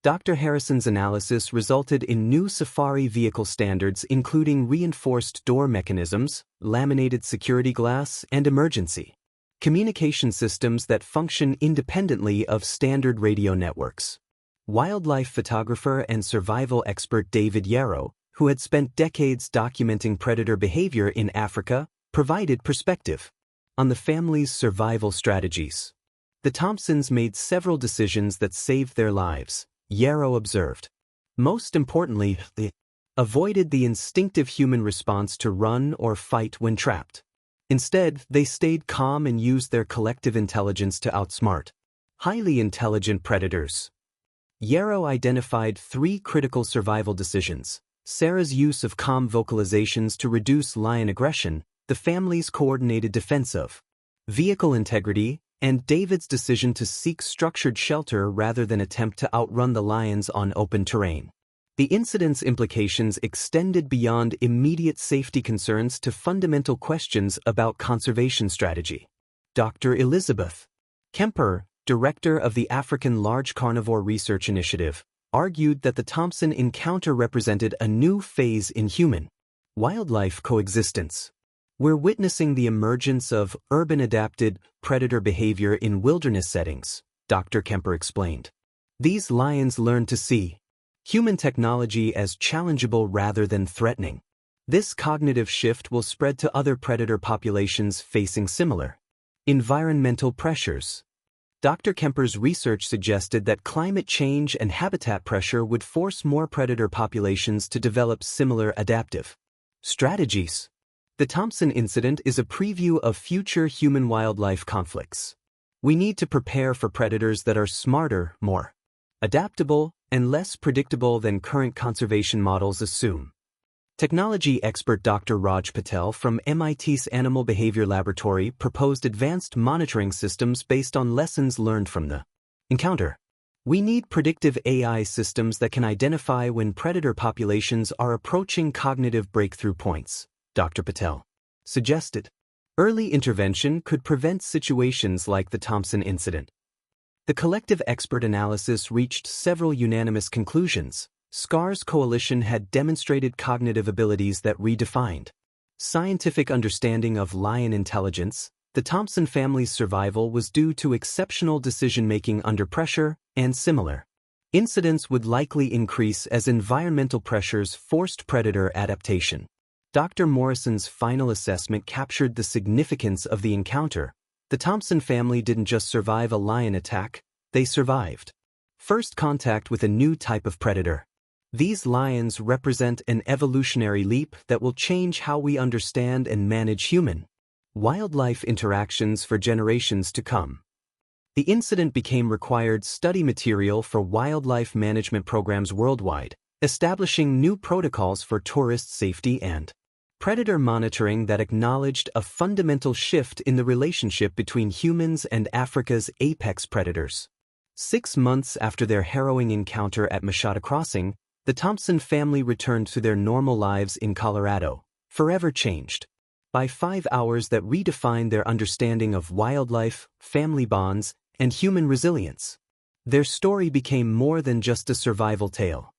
Dr. Harrison's analysis resulted in new safari vehicle standards including reinforced door mechanisms, laminated security glass, and emergency communication systems that function independently of standard radio networks. Wildlife photographer and survival expert David Yarrow, who had spent decades documenting predator behavior in Africa, provided perspective on the family's survival strategies. The Thompsons made several decisions that saved their lives, Yarrow observed. Most importantly, they avoided the instinctive human response to run or fight when trapped. Instead, they stayed calm and used their collective intelligence to outsmart highly intelligent predators. Yarrow identified 3 critical survival decisions: Sarah's use of calm vocalizations to reduce lion aggression, the family's coordinated defense of vehicle integrity, and David's decision to seek structured shelter rather than attempt to outrun the lions on open terrain. The incident's implications extended beyond immediate safety concerns to fundamental questions about conservation strategy. Dr. Elizabeth Kemper, director of the African Large Carnivore Research Initiative, argued that the Thompson encounter represented a new phase in human-wildlife coexistence. We're witnessing the emergence of urban-adapted predator behavior in wilderness settings, Dr. Kemper explained. These lions learn to see human technology as challengeable rather than threatening. This cognitive shift will spread to other predator populations facing similar environmental pressures. Dr. Kemper's research suggested that climate change and habitat pressure would force more predator populations to develop similar adaptive strategies. The Thompson incident is a preview of future human-wildlife conflicts. We need to prepare for predators that are smarter, more adaptable, and less predictable than current conservation models assume. Technology expert Dr. Raj Patel from MIT's Animal Behavior Laboratory proposed advanced monitoring systems based on lessons learned from the encounter. We need predictive AI systems that can identify when predator populations are approaching cognitive breakthrough points, Dr. Patel suggested. Early intervention could prevent situations like the Thompson incident. The collective expert analysis reached several unanimous conclusions. SCAR's coalition had demonstrated cognitive abilities that redefined scientific understanding of lion intelligence. The Thompson family's survival was due to exceptional decision-making under pressure, and similar incidents would likely increase as environmental pressures forced predator adaptation. Dr. Morrison's final assessment captured the significance of the encounter. The Thompson family didn't just survive a lion attack, they survived first contact with a new type of predator. These lions represent an evolutionary leap that will change how we understand and manage human-wildlife interactions for generations to come. The incident became required study material for wildlife management programs worldwide, establishing new protocols for tourist safety and predator monitoring that acknowledged a fundamental shift in the relationship between humans and Africa's apex predators. 6 months after their harrowing encounter at Machada Crossing, the Thompson family returned to their normal lives in Colorado, forever changed by 5 hours that redefined their understanding of wildlife, family bonds, and human resilience. Their story became more than just a survival tale.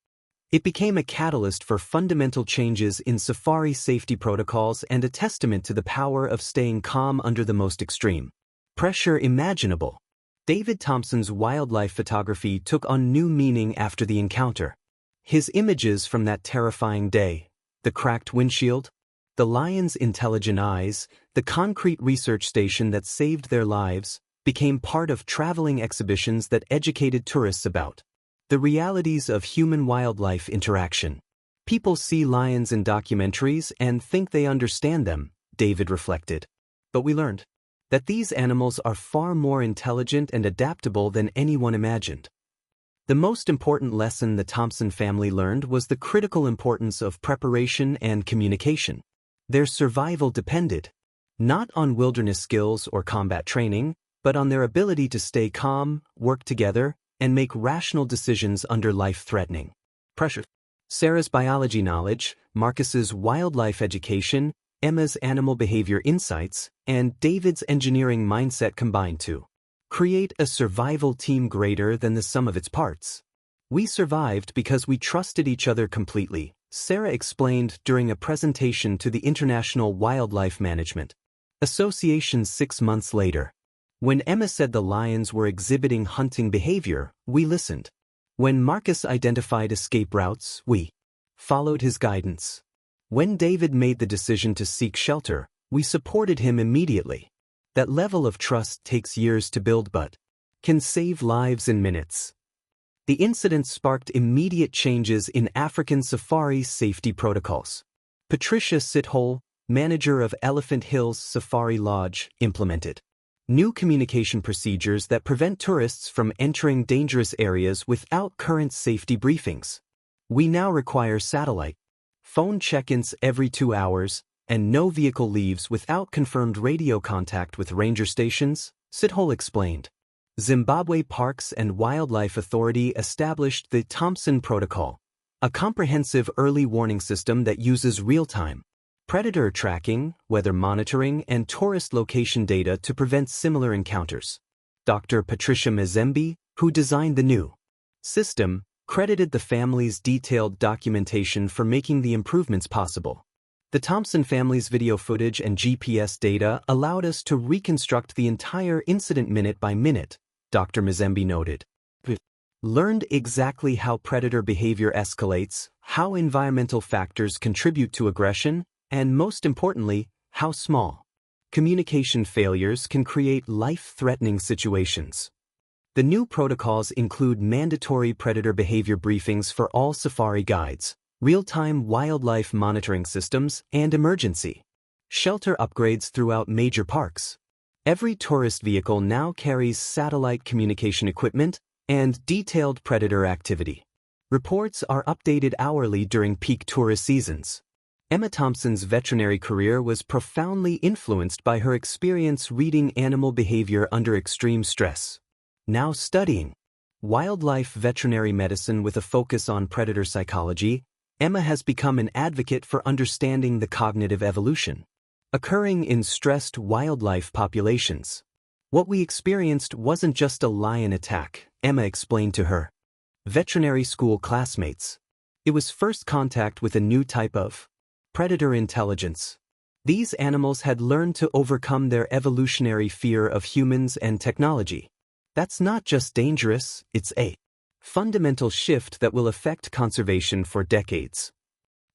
It became a catalyst for fundamental changes in safari safety protocols and a testament to the power of staying calm under the most extreme pressure imaginable. David Thompson's wildlife photography took on new meaning after the encounter. His images from that terrifying day, the cracked windshield, the lion's intelligent eyes, the concrete research station that saved their lives, became part of traveling exhibitions that educated tourists about the realities of human-wildlife interaction. People see lions in documentaries and think they understand them, David reflected. But we learned that these animals are far more intelligent and adaptable than anyone imagined. The most important lesson the Thompson family learned was the critical importance of preparation and communication. Their survival depended not on wilderness skills or combat training, but on their ability to stay calm, work together, and make rational decisions under life-threatening pressure. Sarah's biology knowledge, Marcus's wildlife education, Emma's animal behavior insights, and David's engineering mindset combined to create a survival team greater than the sum of its parts. We survived because we trusted each other completely, Sarah explained during a presentation to the International Wildlife Management Association 6 months later. When Emma said the lions were exhibiting hunting behavior, we listened. When Marcus identified escape routes, we followed his guidance. When David made the decision to seek shelter, we supported him immediately. That level of trust takes years to build but can save lives in minutes. The incident sparked immediate changes in African safari safety protocols. Patricia Sithole, manager of Elephant Hills Safari Lodge, implemented new communication procedures that prevent tourists from entering dangerous areas without current safety briefings. We now require satellite phone check-ins every 2 hours, and no vehicle leaves without confirmed radio contact with ranger stations, Sithole explained. Zimbabwe Parks and Wildlife Authority established the Thompson Protocol, a comprehensive early warning system that uses real-time predator tracking, weather monitoring, and tourist location data to prevent similar encounters. Dr. Patricia Mazembe, who designed the new system, credited the family's detailed documentation for making the improvements possible. The Thompson family's video footage and GPS data allowed us to reconstruct the entire incident minute by minute, Dr. Mazembe noted. We learned exactly how predator behavior escalates, how environmental factors contribute to aggression, and most importantly, how small communication failures can create life-threatening situations. The new protocols include mandatory predator behavior briefings for all safari guides, real-time wildlife monitoring systems, and emergency shelter upgrades throughout major parks. Every tourist vehicle now carries satellite communication equipment and detailed predator activity. Reports are updated hourly during peak tourist seasons. Emma Thompson's veterinary career was profoundly influenced by her experience reading animal behavior under extreme stress. Now studying wildlife veterinary medicine with a focus on predator psychology, Emma has become an advocate for understanding the cognitive evolution occurring in stressed wildlife populations. What we experienced wasn't just a lion attack, Emma explained to her veterinary school classmates. It was first contact with a new type of predator intelligence. These animals had learned to overcome their evolutionary fear of humans and technology. That's not just dangerous, it's a fundamental shift that will affect conservation for decades.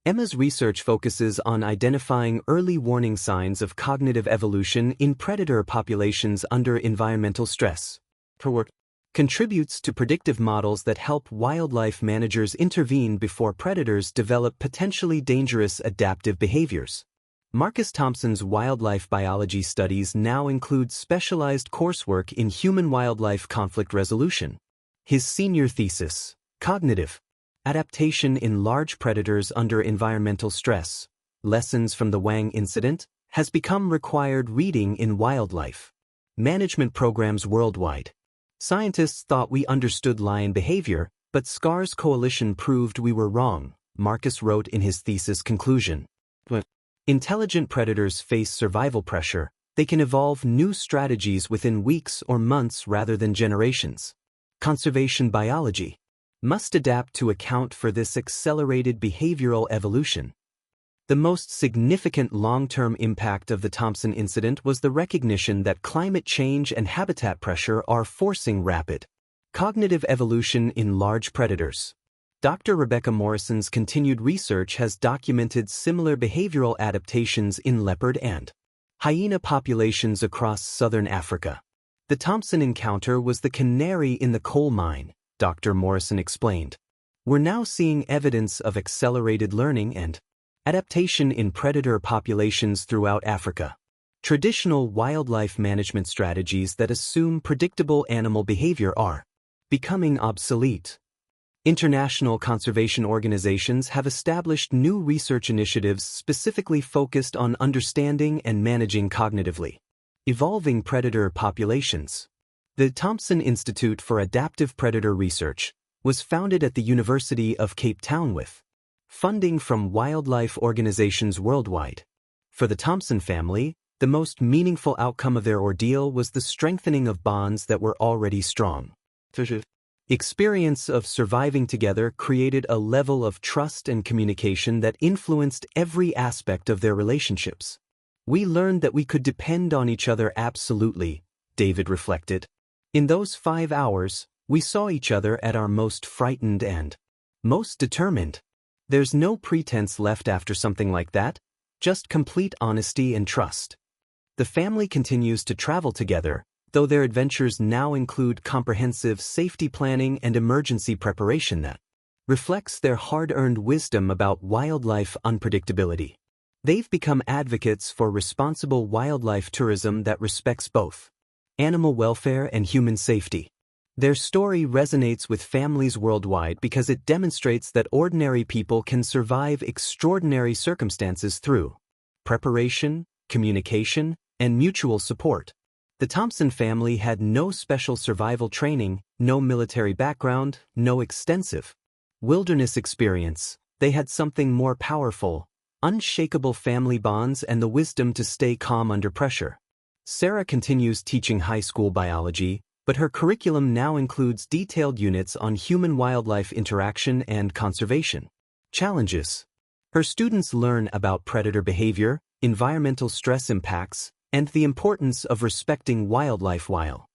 Emma's research focuses on identifying early warning signs of cognitive evolution in predator populations under environmental stress. Her work contributes to predictive models that help wildlife managers intervene before predators develop potentially dangerous adaptive behaviors. Marcus Thompson's wildlife biology studies now include specialized coursework in human-wildlife conflict resolution. His senior thesis, Cognitive Adaptation in Large Predators Under Environmental Stress, Lessons from the Hwange Incident, has become required reading in wildlife management programs worldwide. Scientists thought we understood lion behavior, but SCAR's coalition proved we were wrong, Marcus wrote in his thesis conclusion. When intelligent predators face survival pressure, they can evolve new strategies within weeks or months rather than generations. Conservation biology must adapt to account for this accelerated behavioral evolution. The most significant long-term impact of the Thompson incident was the recognition that climate change and habitat pressure are forcing rapid cognitive evolution in large predators. Dr. Rebecca Morrison's continued research has documented similar behavioral adaptations in leopard and hyena populations across southern Africa. The Thompson encounter was the canary in the coal mine, Dr. Morrison explained. We're now seeing evidence of accelerated learning and adaptation in predator populations throughout Africa. Traditional wildlife management strategies that assume predictable animal behavior are becoming obsolete. International conservation organizations have established new research initiatives specifically focused on understanding and managing cognitively evolving predator populations. The Thompson Institute for Adaptive Predator Research was founded at the University of Cape Town with funding from wildlife organizations worldwide. For the Thompson family, the most meaningful outcome of their ordeal was the strengthening of bonds that were already strong. Experience of surviving together created a level of trust and communication that influenced every aspect of their relationships. We learned that we could depend on each other absolutely, David reflected. In those 5 hours, we saw each other at our most frightened and most determined. There's no pretense left after something like that, just complete honesty and trust. The family continues to travel together, though their adventures now include comprehensive safety planning and emergency preparation that reflects their hard-earned wisdom about wildlife unpredictability. They've become advocates for responsible wildlife tourism that respects both animal welfare and human safety. Their story resonates with families worldwide because it demonstrates that ordinary people can survive extraordinary circumstances through preparation, communication, and mutual support. The Thompson family had no special survival training, no military background, no extensive wilderness experience. They had something more powerful: unshakable family bonds and the wisdom to stay calm under pressure. Sarah continues teaching high school biology, but her curriculum now includes detailed units on human-wildlife interaction and conservation challenges. Her students learn about predator behavior, environmental stress impacts, and the importance of respecting wildlife while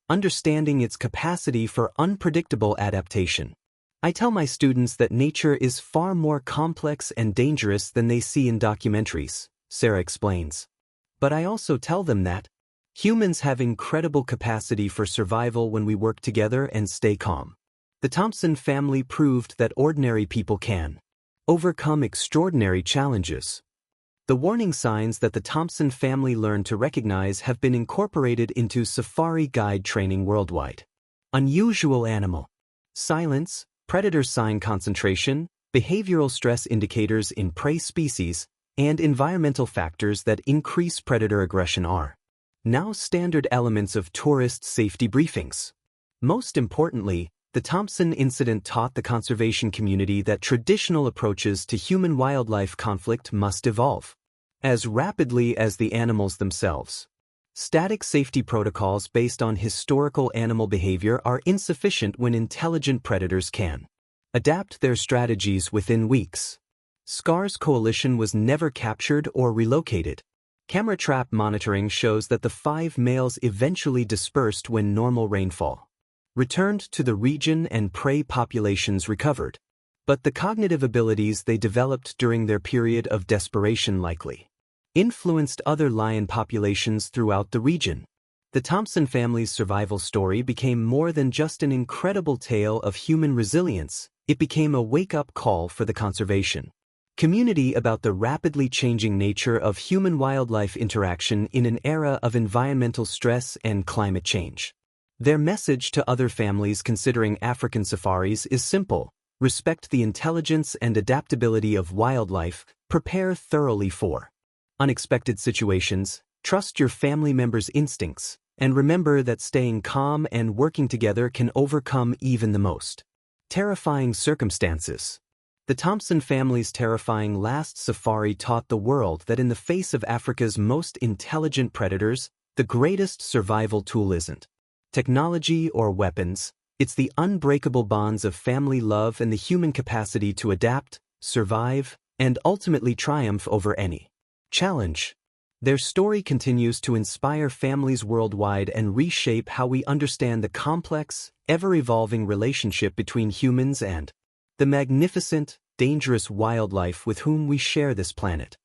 understanding its capacity for unpredictable adaptation. I tell my students that nature is far more complex and dangerous than they see in documentaries, Sarah explains. But I also tell them that humans have incredible capacity for survival when we work together and stay calm. The Thompson family proved that ordinary people can overcome extraordinary challenges. The warning signs that the Thompson family learned to recognize have been incorporated into safari guide training worldwide. Unusual animal. Silence, predator sign concentration, behavioral stress indicators in prey species, and environmental factors that increase predator aggression are now standard elements of tourist safety briefings. Most importantly, the Thompson incident taught the conservation community that traditional approaches to human-wildlife conflict must evolve as rapidly as the animals themselves. Static safety protocols based on historical animal behavior are insufficient when intelligent predators can adapt their strategies within weeks. SCAR's coalition was never captured or relocated. Camera trap monitoring shows that the 5 males eventually dispersed when normal rainfall returned to the region and prey populations recovered. But the cognitive abilities they developed during their period of desperation likely influenced other lion populations throughout the region. The Thompson family's survival story became more than just an incredible tale of human resilience. It became a wake-up call for the conservation community about the rapidly changing nature of human-wildlife interaction in an era of environmental stress and climate change. Their message to other families considering African safaris is simple: respect the intelligence and adaptability of wildlife, prepare thoroughly for unexpected situations, trust your family members' instincts, and remember that staying calm and working together can overcome even the most terrifying circumstances. The Thompson family's terrifying last safari taught the world that in the face of Africa's most intelligent predators, the greatest survival tool isn't technology or weapons, it's the unbreakable bonds of family love and the human capacity to adapt, survive, and ultimately triumph over any challenge. Their story continues to inspire families worldwide and reshape how we understand the complex, ever-evolving relationship between humans and the magnificent, dangerous wildlife with whom we share this planet.